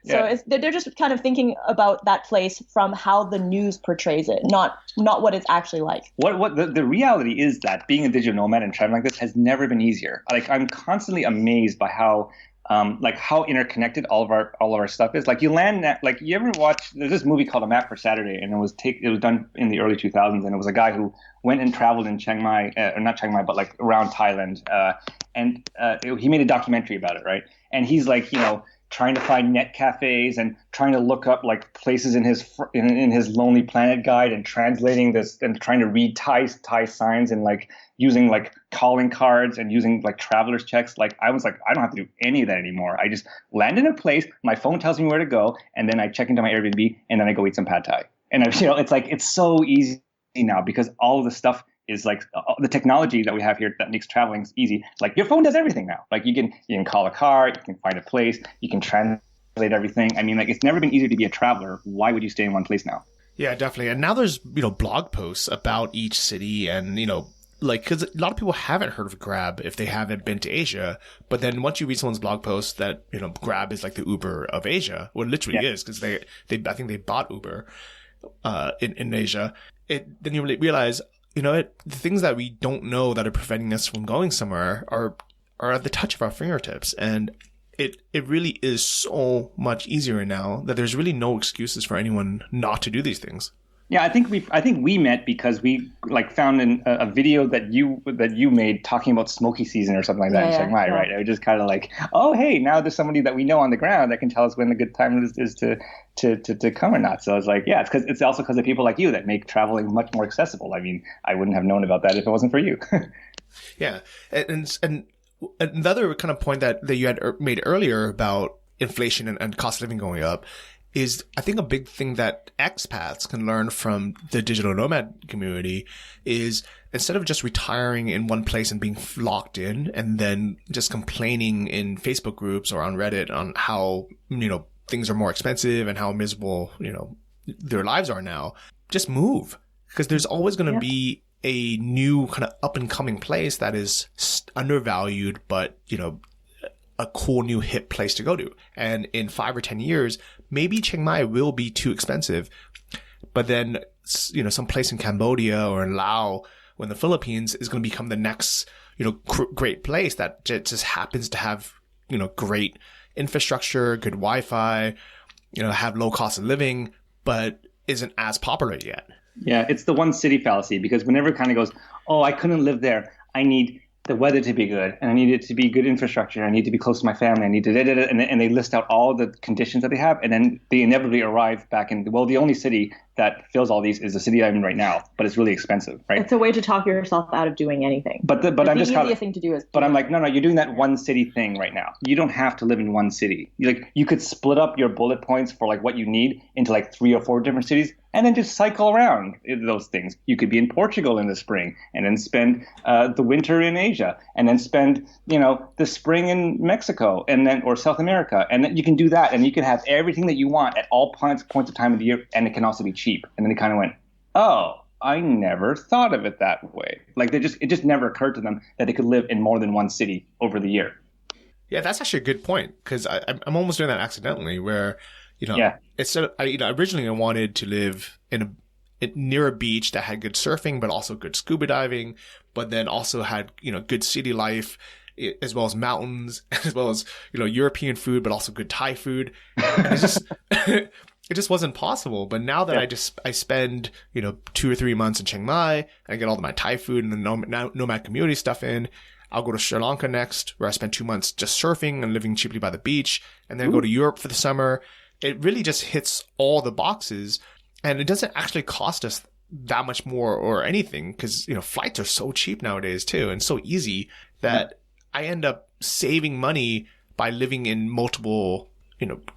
So they're just kind of thinking about that place from how the news portrays it, not what it's actually like. What the reality is that being a digital nomad and traveling like this has never been easier. Like, I'm constantly amazed by how interconnected all of our stuff is. Like you land at, like you ever watch, there's this movie called A Map for Saturday, and it was done in the early 2000s, and it was a guy who went and traveled in Chiang Mai, or not Chiang Mai, but like around Thailand, and he made a documentary about it, right? And he's like, you know, trying to find net cafes and trying to look up like places in his Lonely Planet guide and translating this and trying to read Thai signs and like using like calling cards and using like traveler's checks. Like I was like, I don't have to do any of that anymore. I just land in a place, my phone tells me where to go, and then I check into my Airbnb and then I go eat some pad thai. And it's like, it's so easy now because all of the stuff is like the technology that we have here that makes traveling easy. Like your phone does everything now. Like you can call a car, you can find a place, you can translate everything. I mean, like it's never been easier to be a traveler. Why would you stay in one place now? Yeah, definitely. And now there's, you know, blog posts about each city and, you know, like, because a lot of people haven't heard of Grab if they haven't been to Asia. But then once you read someone's blog post that, you know, Grab is like the Uber of Asia, well, it literally is, because I think they bought Uber in Asia. Then you realize, you know, the things that we don't know that are preventing us from going somewhere are at the touch of our fingertips. And it really is so much easier now that there's really no excuses for anyone not to do these things. Yeah, I think we met because we like found a video that you made talking about smoky season or something like that in Chiang Mai, right? I was just kind of like, oh, hey, now there's somebody that we know on the ground that can tell us when the good time is to come or not. So I was like, yeah, it's also because of people like you that make traveling much more accessible. I mean, I wouldn't have known about that if it wasn't for you. Yeah, and another kind of point that you had made earlier about inflation and cost of living going up is I think a big thing that expats can learn from the digital nomad community is instead of just retiring in one place and being locked in and then just complaining in Facebook groups or on Reddit on how, things are more expensive and how miserable, their lives are now, just move. Because there's always going to be a new kind of up and coming place that is undervalued, but, a cool new hip place to go to. And in 5 or 10 years, maybe Chiang Mai will be too expensive, but then, some place in Cambodia or in Laos or in the Philippines is going to become the next, great place that just happens to have, great infrastructure, good Wi-Fi, have low cost of living, but isn't as popular yet. Yeah, it's the one city fallacy, because whenever it kind of goes, oh, I couldn't live there. I need the weather to be good, and I need it to be good infrastructure. I need to be close to my family. I need to, and they list out all the conditions that they have, and then they inevitably arrive back in, the only city that fills all these is the city I'm in right now, but it's really expensive, right? It's a way to talk yourself out of doing anything. But I'm just the easiest thing to do is. But I'm like, no, you're doing that one city thing right now. You don't have to live in one city. You could split up your bullet points for like what you need into like 3 or 4 different cities, and then just cycle around those things. You could be in Portugal in the spring, and then spend the winter in Asia, and then spend the spring in Mexico, and then or South America, and then you can do that, and you can have everything that you want at all points of time of the year, and it can also be cheap. And then they kind of went, oh, I never thought of it that way. Like it just never occurred to them that they could live in more than one city over the year. Yeah, that's actually a good point, because I'm almost doing that accidentally. Where instead of, originally I wanted to live near a beach that had good surfing, but also good scuba diving, but then also had good city life, as well as mountains, as well as European food, but also good Thai food. And it's just it just wasn't possible. But now that I spend 2 or 3 months in Chiang Mai, I get all my Thai food and the nomad community stuff in. I'll go to Sri Lanka next, where I spend 2 months just surfing and living cheaply by the beach, and then go to Europe for the summer. It really just hits all the boxes, and it doesn't actually cost us that much more or anything, because flights are so cheap nowadays too, and so easy that I end up saving money by living in multiple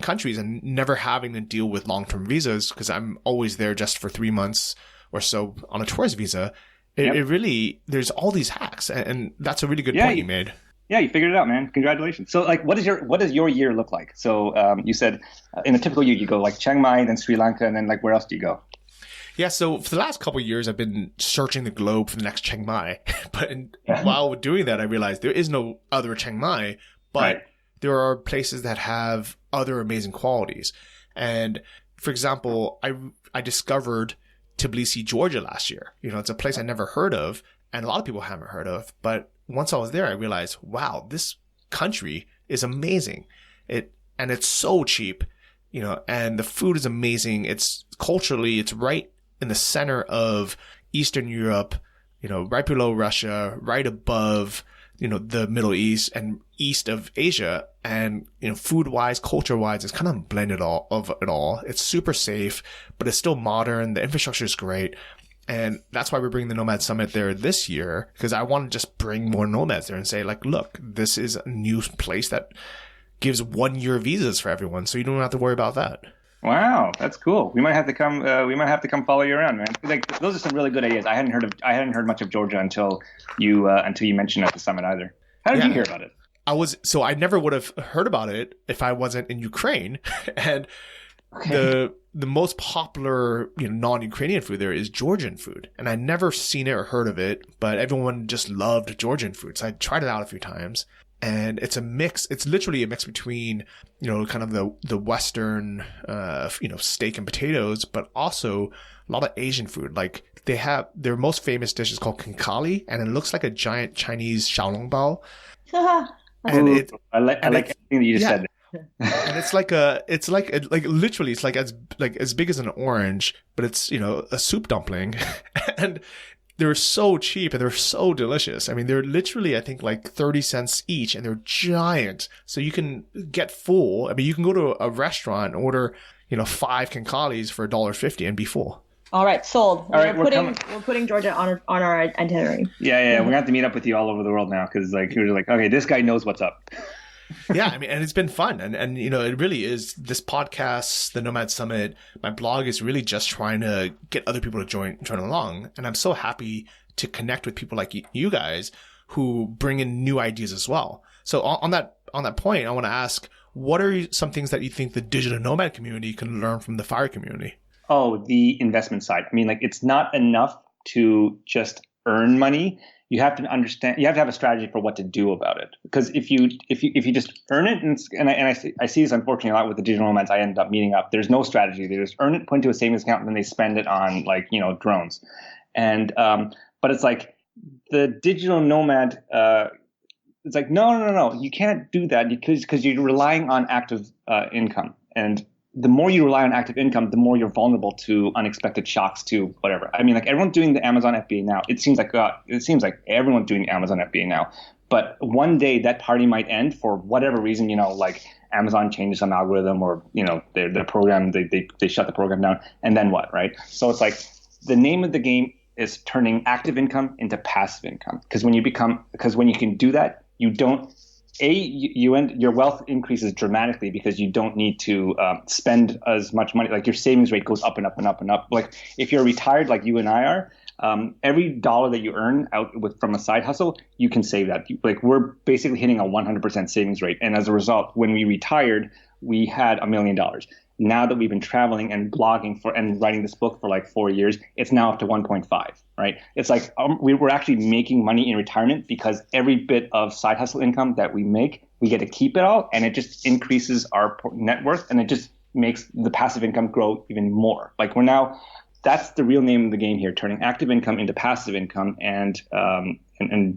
countries and never having to deal with long-term visas, because I'm always there just for 3 months or so on a tourist visa. It really, there's all these hacks, and that's a really good point you made. Yeah, you figured it out, man. Congratulations. So, like, what does your year look like? So, you said in a typical year, you go like Chiang Mai, then Sri Lanka, and then like where else do you go? Yeah, so for the last couple of years, I've been searching the globe for the next Chiang Mai. But while doing that, I realized there is no other Chiang Mai, but there are places that have other amazing qualities. And for example, I discovered Tbilisi, Georgia last year. It's a place I never heard of, and a lot of people haven't heard of. But once I was there, I realized, wow, this country is amazing. And it's so cheap, and the food is amazing. It's culturally, it's right in the center of Eastern Europe, right below Russia, right above, the Middle East and east of Asia. And, food-wise, culture-wise, it's kind of blended of it all. It's super safe, but it's still modern. The infrastructure is great. And that's why we're bringing the Nomad Summit there this year, because I want to just bring more nomads there and say, like, look, this is a new place that gives 1-year visas for everyone, so you don't have to worry about that. Wow, that's cool. We might have to come. We might have to come follow you around, man. Like, those are some really good ideas. I hadn't heard much of Georgia until you mentioned it at the summit either. How did you hear about it? I never would have heard about it if I wasn't in Ukraine. And the most popular non-Ukrainian food there is Georgian food, and I'd never seen it or heard of it, but everyone just loved Georgian food, so I tried it out a few times. And it's a mix. It's literally a mix between, kind of the Western, steak and potatoes, but also a lot of Asian food. Like they have their most famous dish is called kinkali, and it looks like a giant Chinese xiaolongbao. And I like everything that you just said. And it's literally it's like as big as an orange, but it's a soup dumpling, and they're so cheap and they're so delicious. I mean, they're literally, I think, like 30 cents each, and they're giant. So you can get full. I mean, you can go to a restaurant and order, 5 kinkalis for $1.50 and be full. All right, sold. All right, we're putting Georgia on our itinerary. Yeah. We're going to have to meet up with you all over the world now, because like you're like, okay, this guy knows what's up. Yeah, I mean, and it's been fun. And it really is. This podcast, the Nomad Summit, my blog is really just trying to get other people to join along. And I'm so happy to connect with people like you guys who bring in new ideas as well. So on that point, I want to ask, what are some things that you think the digital nomad community can learn from the FIRE community? Oh, the investment side. I mean, like, it's not enough to just earn money. You have to understand, you have to have a strategy for what to do about it. Because if you just earn it, and I see this unfortunately a lot with the digital nomads I end up meeting up, there's no strategy. They just earn it, put into a savings account, and then they spend it on, like, drones. And but it's like the digital nomad, it's like, no, you can't do that because you're relying on active income. And the more you rely on active income, the more you're vulnerable to unexpected shocks to whatever. I mean, like, everyone's doing the Amazon FBA now. It seems like everyone's doing the Amazon FBA now. But one day that party might end for whatever reason, like Amazon changes some algorithm, or, their program, they shut the program down, and then what, right? So it's like the name of the game is turning active income into passive income. Because when you can do that, you don't, your wealth increases dramatically because you don't need to spend as much money. Like, your savings rate goes up and up and up and up. Like, if you're retired like you and I are, every dollar that you earn from a side hustle, you can save that. Like, we're basically hitting a 100% savings rate. And as a result, when we retired, we had $1 million. Now that we've been traveling and blogging and writing this book for like 4 years, it's now up to 1.5, right? It's like we're actually making money in retirement because every bit of side hustle income that we make, we get to keep it all, and it just increases our net worth, and it just makes the passive income grow even more. Like, that's the real name of the game here, turning active income into passive income, and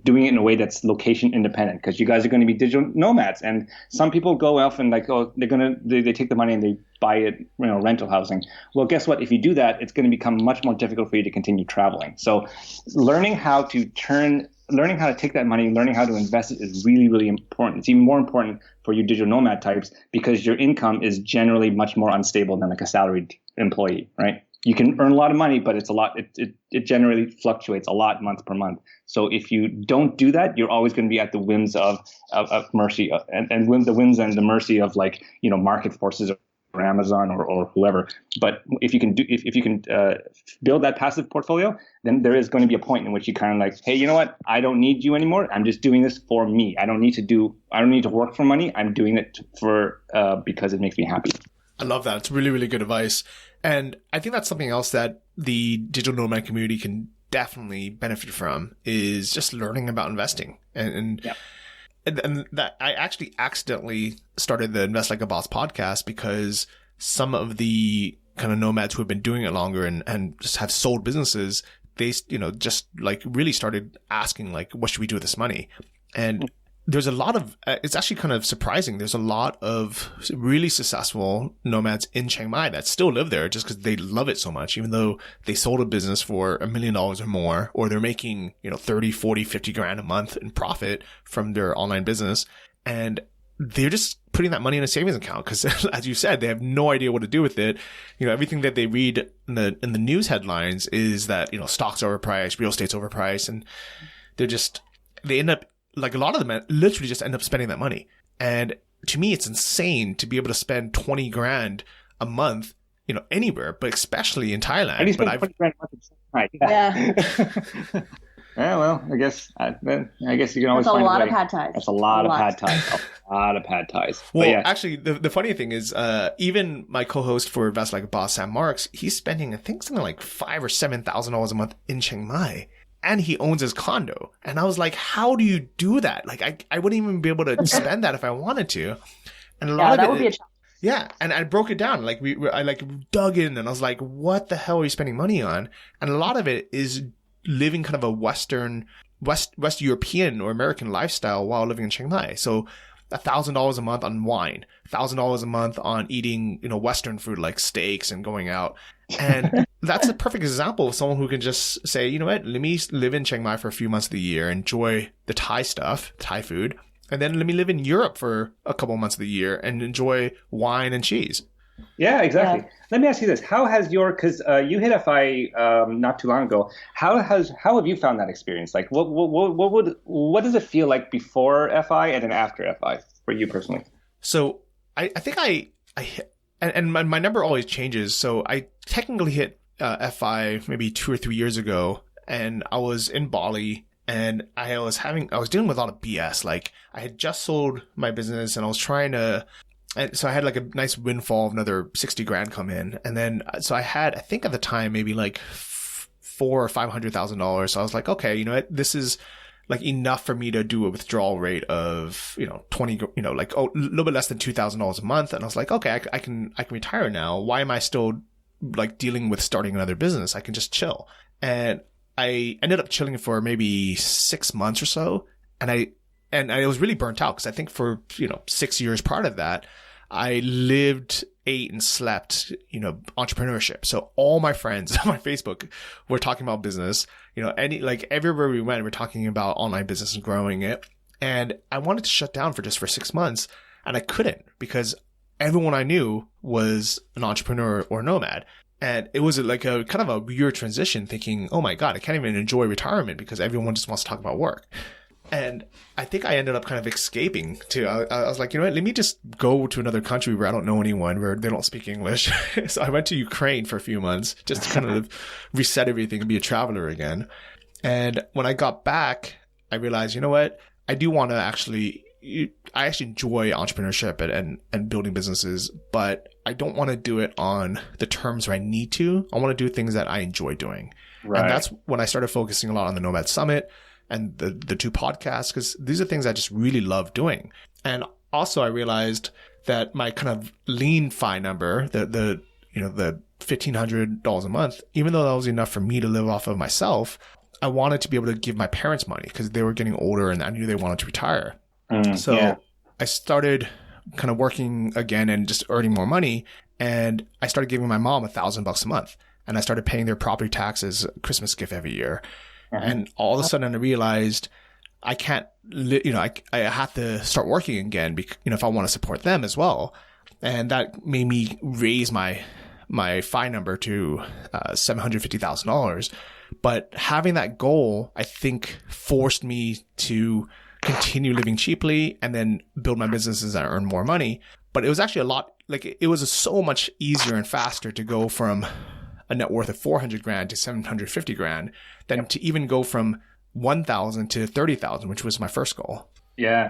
doing it in a way that's location independent, because you guys are going to be digital nomads. And some people go off and like, they take the money and they buy it, rental housing. Well, guess what? If you do that, it's going to become much more difficult for you to continue traveling. So learning how to take that money, learning how to invest it is really, really important. It's even more important for you digital nomad types because your income is generally much more unstable than like a salaried employee, right? You can earn a lot of money, but it's a lot. It generally fluctuates a lot month per month. So if you don't do that, you're always going to be at the whims of mercy and the whims and the mercy of, like, market forces or Amazon or whoever. But if you can build that passive portfolio, then there is going to be a point in which you kind of like, hey, you know what? I don't need you anymore. I'm just doing this for me. I don't need to work for money. I'm doing it because it makes me happy. I love that. It's really, really good advice. And I think that's something else that the digital nomad community can definitely benefit from, is just learning about investing. And that I actually accidentally started the Invest Like a Boss podcast because some of the kind of nomads who have been doing it longer and just have sold businesses, they, just like really started asking, like, what should we do with this money? And there's a lot of, it's actually kind of surprising. There's a lot of really successful nomads in Chiang Mai that still live there just because they love it so much, even though they sold a business for $1 million or more, or they're making, 30, 40, 50 grand a month in profit from their online business. And they're just putting that money in a savings account because, as you said, they have no idea what to do with it. Everything that they read in the news headlines is that, stocks are overpriced, real estate's overpriced, and they end up, like, a lot of them literally just end up spending that money. And to me, it's insane to be able to spend 20 grand a month, anywhere, but especially in Thailand. And you spend 20 grand a month. Right. Yeah. Yeah, well, I guess you can always find a way. That's a lot of pad thais. That's a lot of pad thais. A lot of pad thais. Well, actually, the funny thing is, even my co-host for Invest Like a Boss, Sam Marks, he's spending, I think, something like $5,000 or $7,000 a month in Chiang Mai. And he owns his condo. And I was like, how do you do that? Like, I wouldn't even be able to spend that if I wanted to. And a lot of that would be a challenge. Yeah. And I broke it down. Like, I dug in and I was like, what the hell are you spending money on? And a lot of it is living kind of a West European or American lifestyle while living in Chiang Mai. So $1,000 a month on wine, $1,000 a month on eating, Western food like steaks and going out. And that's a perfect example of someone who can just say, you know what, let me live in Chiang Mai for a few months of the year, enjoy the Thai stuff, Thai food, and then let me live in Europe for a couple months of the year and enjoy wine and cheese. Yeah, exactly. Yeah. Let me ask you this: how has because you hit FI not too long ago? How have you found that experience? Like, what does it feel like before FI and then after FI? for you personally? So I think I hit, and my number always changes. So I technically hit FI maybe 2 or 3 years ago, and I was in Bali, and I was dealing with a lot of BS. Like, I had just sold my business, and I was trying to, and so I had like a nice windfall of another 60 grand come in. And then, so I think at the time, maybe like $400,000 or $500,000. So I was like, okay, you know what, this is like enough for me to do a withdrawal rate of, 20, like a little bit less than $2,000 a month. And I was like, okay, I can retire now. Why am I still like dealing with starting another business? I can just chill. And I ended up chilling for maybe 6 months or so. And I was really burnt out because I think for, 6 years prior to that, I lived, ate, and slept, entrepreneurship. So all my friends on my Facebook were talking about business, everywhere we went, we're talking about online business and growing it. And I wanted to shut down for 6 months, and I couldn't because everyone I knew was an entrepreneur or nomad. And it was like a kind of a weird transition, thinking, oh my God, I can't even enjoy retirement because everyone just wants to talk about work. And I think I ended up kind of escaping too. I was like, you know what, let me just go to another country where I don't know anyone, where they don't speak English. So I went to Ukraine for a few months just to kind of reset everything and be a traveler again. And when I got back, I realized, you know what, I actually enjoy entrepreneurship and building businesses, but I don't want to do it on the terms where I need to. I want to do things that I enjoy doing. Right. And that's when I started focusing a lot on the Nomad Summit and the 2 podcasts, because these are things I just really love doing. And also I realized that my kind of lean FI number, the $1,500 a month, even though that was enough for me to live off of myself, I wanted to be able to give my parents money because they were getting older and I knew they wanted to retire. So I started kind of working again and just earning more money. And I started giving my mom $1,000 a month, and I started paying their property taxes, Christmas gift every year. And all of a sudden I realized I can't, I have to start working again, if I want to support them as well. And that made me raise my FI number to $750,000. But having that goal, I think, forced me to continue living cheaply and then build my businesses and earn more money. But it was actually it was so much easier and faster to go from a net worth of 400 grand to 750 grand than to even go from 1,000 to 30,000, which was my first goal. Yeah.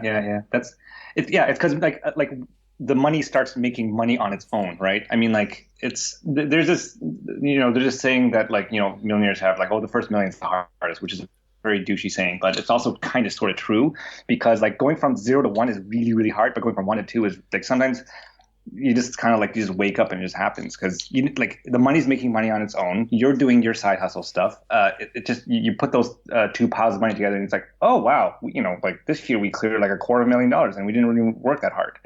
It's because like the money starts making money on its own, right? I mean, like there's this, they're just saying that millionaires have the first million is the hardest, which is a very douchey saying, but it's also kind of sort of true, because going from 0 to 1 is really, really hard, but going from 1 to 2 is sometimes you just kind of you just wake up and it just happens, because the money's making money on its own. You're doing your side hustle stuff. It just, you put those 2 piles of money together and it's like, oh wow, this year we cleared $250,000 and we didn't really work that hard.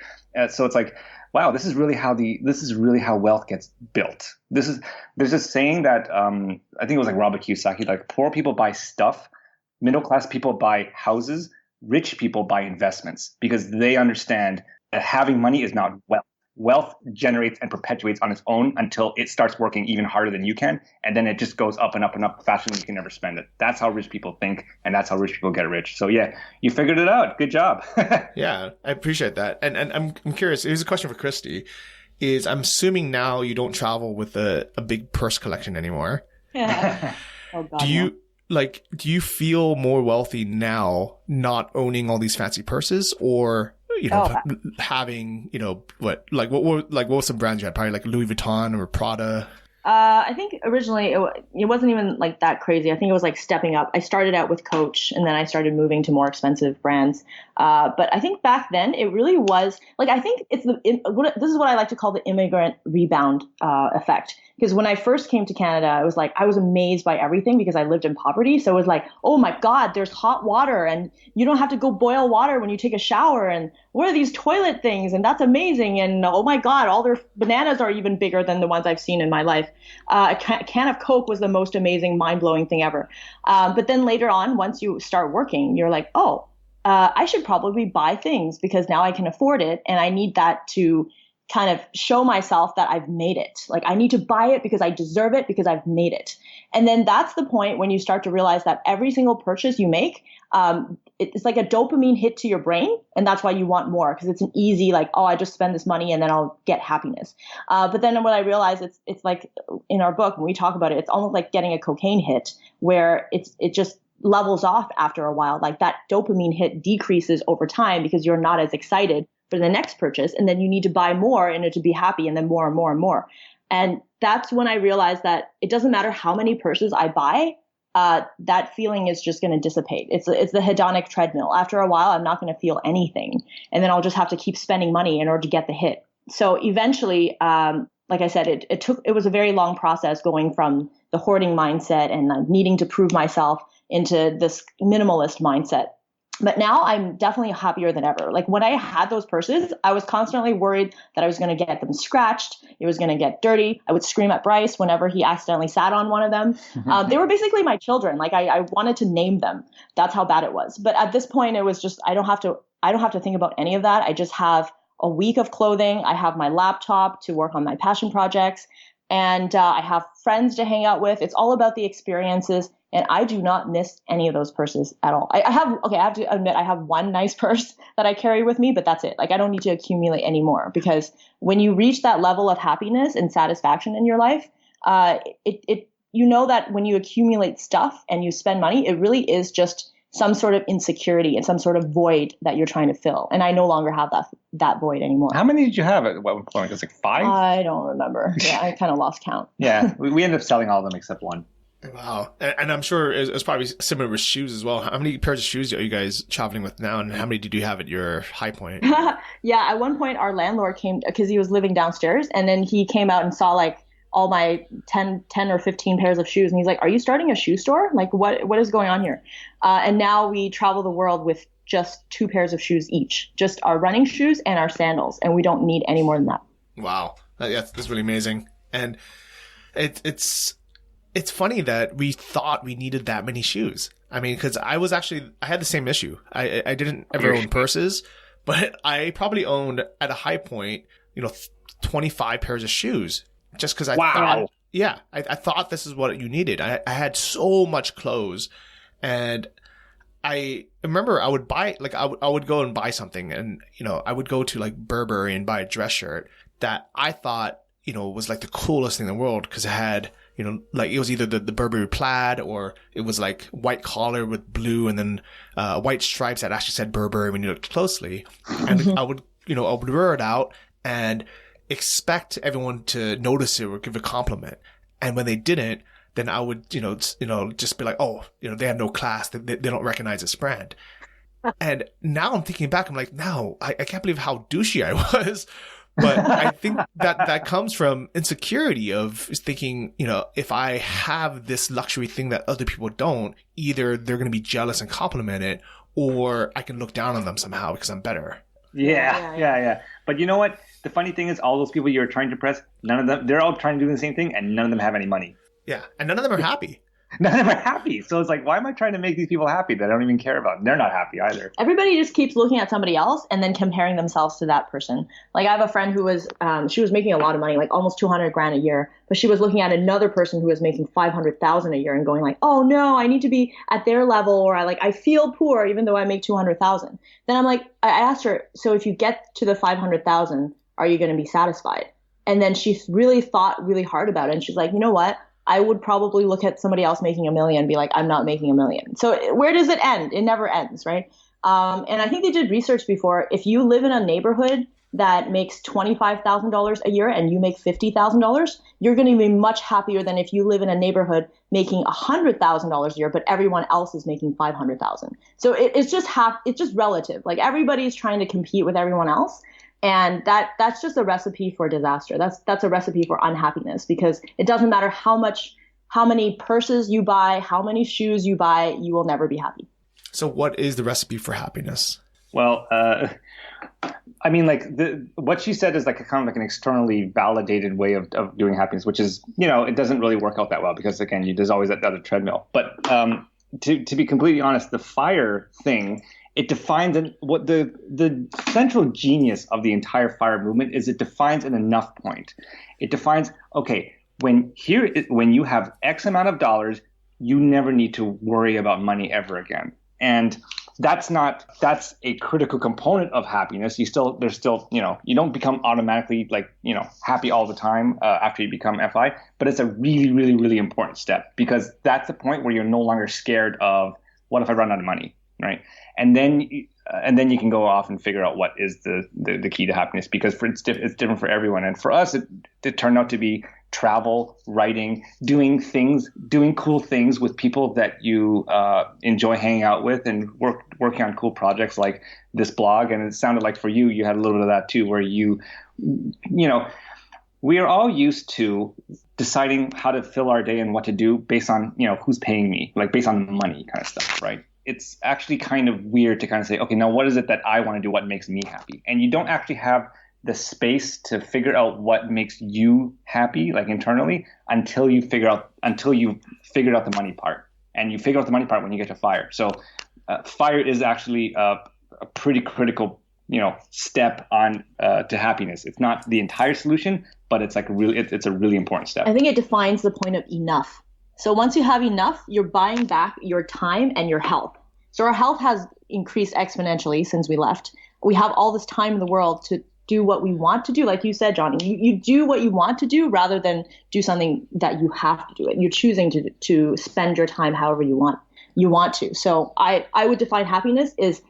So it's like, wow, this is really how wealth gets built. There's this saying that I think it was Robert Kiyosaki, poor people buy stuff, middle class people buy houses, rich people buy investments, because they understand that having money is not wealth. Wealth generates and perpetuates on its own until it starts working even harder than you can. And then it just goes up and up and up faster than you can never spend it. That's how rich people think. And that's how rich people get rich. So yeah, you figured it out. Good job. Yeah, I appreciate that. And I'm curious. Here's a question for Kristy. I'm assuming now you don't travel with a big purse collection anymore. Yeah. Oh, God, do you feel more wealthy now not owning all these fancy purses, or having, what were some brands you had? Probably Louis Vuitton or Prada. I think originally it wasn't even that crazy. I think it was stepping up. I started out with Coach, and then I started moving to more expensive brands. But I think back then it really was I think this is what I like to call the immigrant rebound effect. Because when I first came to Canada, it was I was amazed by everything because I lived in poverty. So it was oh my God, there's hot water and you don't have to go boil water when you take a shower. And what are these toilet things? And that's amazing. And oh my God, all their bananas are even bigger than the ones I've seen in my life. A can of Coke was the most amazing, mind-blowing thing ever. But then later on, once you start working, you're I should probably buy things because now I can afford it. And I need that to kind of show myself that I've made it. Like I need to buy it because I deserve it because I've made it. And then that's the point when you start to realize that every single purchase you make, it's like a dopamine hit to your brain. And that's why you want more, because it's an easy, like, oh, I just spend this money and then I'll get happiness. But then what I realized, it's like in our book, when we talk about it, it's almost like getting a cocaine hit where it just levels off after a while. Like that dopamine hit decreases over time because you're not as excited for the next purchase. And then you need to buy more in order to be happy, and then more and more and more. And that's when I realized that it doesn't matter how many purses I buy, that feeling is just going to dissipate. It's the hedonic treadmill. After a while, I'm not going to feel anything. And then I'll just have to keep spending money in order to get the hit. So eventually, like I said, it was a very long process going from the hoarding mindset and needing to prove myself into this minimalist mindset. But now I'm definitely happier than ever. Like when I had those purses, I was constantly worried that I was going to get them scratched. It was going to get dirty. I would scream at Bryce whenever he accidentally sat on one of them. They were basically my children. Like I wanted to name them. That's how bad it was. But at this point, it was just, I don't have to think about any of that. I just have a week of clothing. I have my laptop to work on my passion projects. And I have friends to hang out with. It's all about the experiences. And I do not miss any of those purses at all. I have to admit, I have one nice purse that I carry with me, but that's it. Like I don't need to accumulate anymore, because when you reach that level of happiness and satisfaction in your life, you know that when you accumulate stuff and you spend money, it really is just some sort of insecurity and some sort of void that you're trying to fill. And I no longer have that void anymore. How many did you have at one point? It was like 5? I don't remember. Yeah, I kind of lost count. Yeah, we ended up selling all of them except one. Wow. And I'm sure it's probably similar with shoes as well. How many pairs of shoes are you guys traveling with now, and how many did you have at your high point? Yeah, at one point our landlord came, because he was living downstairs, and then he came out and saw like all my 10 or 15 pairs of shoes. And he's like, are you starting a shoe store? Like what is going on here? And now we travel the world with just 2 pairs of shoes each, just our running shoes and our sandals. And we don't need any more than that. Wow. That's really amazing. And it's funny that we thought we needed that many shoes. I mean, because I had the same issue. I didn't ever own purses, but I probably owned at a high point, 25 pairs of shoes, just because I thought, I thought this is what you needed. I had so much clothes, and I remember I would buy, like I would go and buy something, and I would go to like Burberry and buy a dress shirt that I thought was like the coolest thing in the world, because it had like it was either the Burberry plaid, or it was like white collar with blue and then white stripes that actually said Burberry when you looked closely. And I would wear it out and expect everyone to notice it or give a compliment. And when they didn't, then I would, just be like, oh, they have no class. They don't recognize this brand. And now I'm thinking back, I'm like, no, I can't believe how douchey I was. But I think that comes from insecurity of thinking, if I have this luxury thing that other people don't, either they're going to be jealous and compliment it, or I can look down on them somehow because I'm better. Yeah. But you know what? The funny thing is, all those people you're trying to impress, none of them, they're all trying to do the same thing, and none of them have any money. Yeah. And none of them are happy. None of them are happy. So it's like, why am I trying to make these people happy that I don't even care about? They're not happy either. Everybody just keeps looking at somebody else and then comparing themselves to that person. Like I have a friend who was, she was making a lot of money, like almost $200,000 a year, but she was looking at another person who was making $500,000 a year and going like, oh no, I need to be at their level, or I feel poor even though I make $200,000. Then I'm like, I asked her, so if you get to the $500,000, are you going to be satisfied? And then she really thought really hard about it. And she's like, you know what? I would probably look at somebody else making $1 million and be like, I'm not making $1 million. So where does it end? It never ends, right? And I think they did research before. If you live in a neighborhood that makes $25,000 a year and you make $50,000, you're going to be much happier than if you live in a neighborhood making $100,000 a year, but everyone else is making $500,000. So it's just relative. Like everybody's trying to compete with everyone else. And that's just a recipe for disaster. That's a recipe for unhappiness, because it doesn't matter how many purses you buy, how many shoes you buy, you will never be happy. So what is the recipe for happiness? Well, I mean, like what she said is like kind of like an externally validated way of doing happiness, which is, it doesn't really work out that well, because again, there's always that other treadmill. But to be completely honest, the FIRE thing it defines what the central genius of the entire FIRE movement is. It defines an enough point. It defines, okay, when you have X amount of dollars, you never need to worry about money ever again. And that's a critical component of happiness. You don't become automatically happy all the time after you become FI, but it's a really, really, really important step, because that's the point where you're no longer scared of, what if I run out of money, right? And then you can go off and figure out what is the key to happiness, because it's different for everyone. And for us, it turned out to be travel, writing, doing cool things with people that you enjoy hanging out with, and working on cool projects like this blog. And it sounded like for you had a little bit of that too, where we are all used to deciding how to fill our day and what to do based on, who's paying me, like based on money kind of stuff, right? It's actually kind of weird to kind of say, okay, now what is it that I want to do? What makes me happy? And you don't actually have the space to figure out what makes you happy, like internally, until you figured out the money part. And you figure out the money part when you get to FIRE. So FIRE is actually a pretty critical, step on to happiness. It's not the entire solution, but it's like it's a really important step. I think it defines the point of enough. So once you have enough, you're buying back your time and your health. So our health has increased exponentially since we left. We have all this time in the world to do what we want to do. Like you said, Johnny, you do what you want to do rather than do something that you have to do it. You're choosing to spend your time however you want to. So I would define happiness is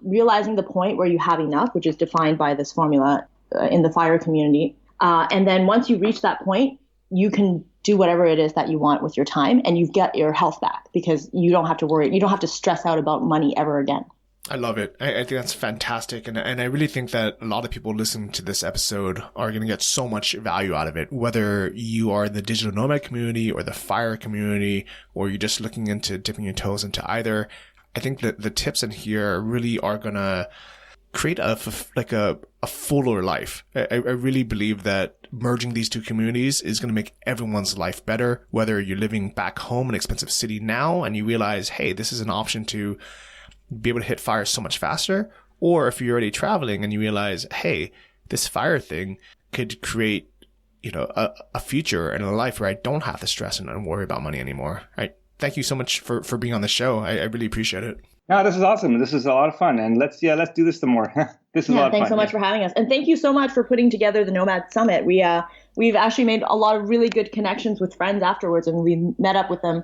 realizing the point where you have enough, which is defined by this formula in the FIRE community. And then once you reach that point, you can do whatever it is that you want with your time, and you get your health back, because you don't have to worry. You don't have to stress out about money ever again. I love it. I think that's fantastic. And I really think that a lot of people listening to this episode are going to get so much value out of it, whether you are the digital nomad community or the FIRE community, or you're just looking into dipping your toes into either. I think that the tips in here really are going to create a fuller life. I really believe that merging these two communities is going to make everyone's life better, whether you're living back home in an expensive city now and you realize, hey, this is an option to be able to hit FIRE so much faster, or if you're already traveling and you realize, hey, this FIRE thing could create, a future and a life where I don't have to stress and worry about money anymore. Right? Thank you so much for being on the show. I really appreciate it. No, this is awesome. This is a lot of fun. And let's do this some more. This is a lot of fun. Thanks so much for having us. And thank you so much for putting together the Nomad Summit. We've actually made a lot of really good connections with friends afterwards, and we met up with them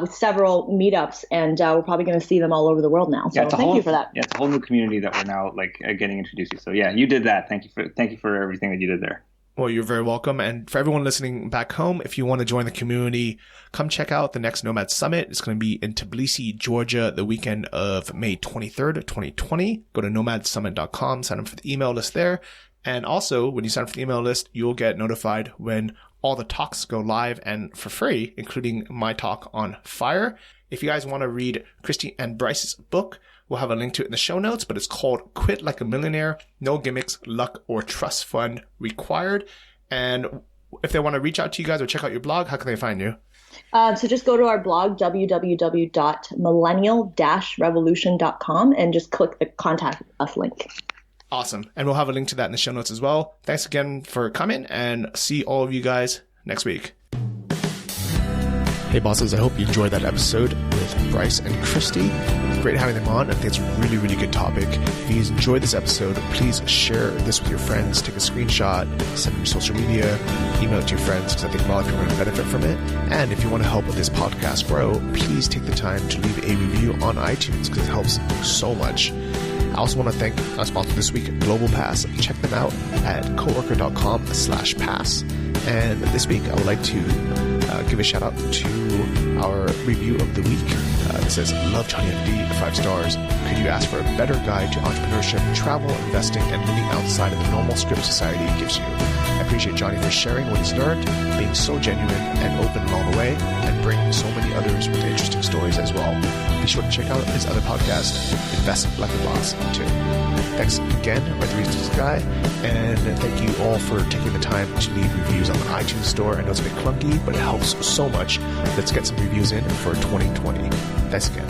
with several meetups, and we're probably going to see them all over the world now. So thank you for that. Yeah, it's a whole new community that we're now getting introduced to. So yeah, you did that. Thank you for everything that you did there. Well, you're very welcome. And for everyone listening back home, if you want to join the community, come check out the next Nomad Summit. It's going to be in Tbilisi, Georgia, the weekend of May 23rd, 2020. Go to nomadsummit.com, sign up for the email list there. And also, when you sign up for the email list, you'll get notified when all the talks go live and for free, including my talk on FIRE. If you guys want to read Kristy and Bryce's book, we'll have a link to it in the show notes, but it's called Quit Like a Millionaire, No Gimmicks, Luck, or Trust Fund Required. And if they want to reach out to you guys or check out your blog, how can they find you? So just go to our blog, www.millennial-revolution.com, and just click the Contact Us link. Awesome. And we'll have a link to that in the show notes as well. Thanks again for coming, and see all of you guys next week. Hey bosses, I hope you enjoyed that episode with Bryce and Kristy. Great having them on. I think it's a really, really good topic. If you enjoyed this episode, please share this with your friends. Take a screenshot, send it to your social media, email it to your friends, because I think a lot of people are going to benefit from it. And if you want to help this podcast grow, please take the time to leave a review on iTunes, because it helps so much. I also want to thank our sponsor this week, Global Pass. Check them out at coworker.com/pass. And this week, I would like to give a shout out to our review of the week. It says, love Johnny FD, 5 stars. Could you ask for a better guide to entrepreneurship, travel, investing, and living outside of the normal script society gives you? I appreciate Johnny for sharing what he's learned, being so genuine and open along the way, and bringing so many others with interesting stories as well. Be sure to check out his other podcast, Invest Like a Boss, too. Thanks again, Red Reasons Guy, and thank you all for taking the time to leave reviews on the iTunes store. I know it's a bit clunky, but it helps so much. Let's get some reviews in for 2020. Thanks again.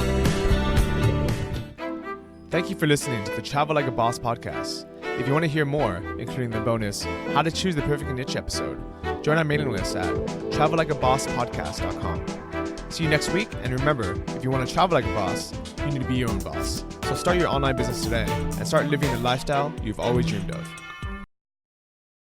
Thank you for listening to the Travel Like a Boss podcast. If you want to hear more, including the bonus How to Choose the Perfect Niche episode, join our mailing list at travellikeabosspodcast.com. See you next week, and remember, if you want to travel like a boss, you need to be your own boss. So start your online business today and start living the lifestyle you've always dreamed of.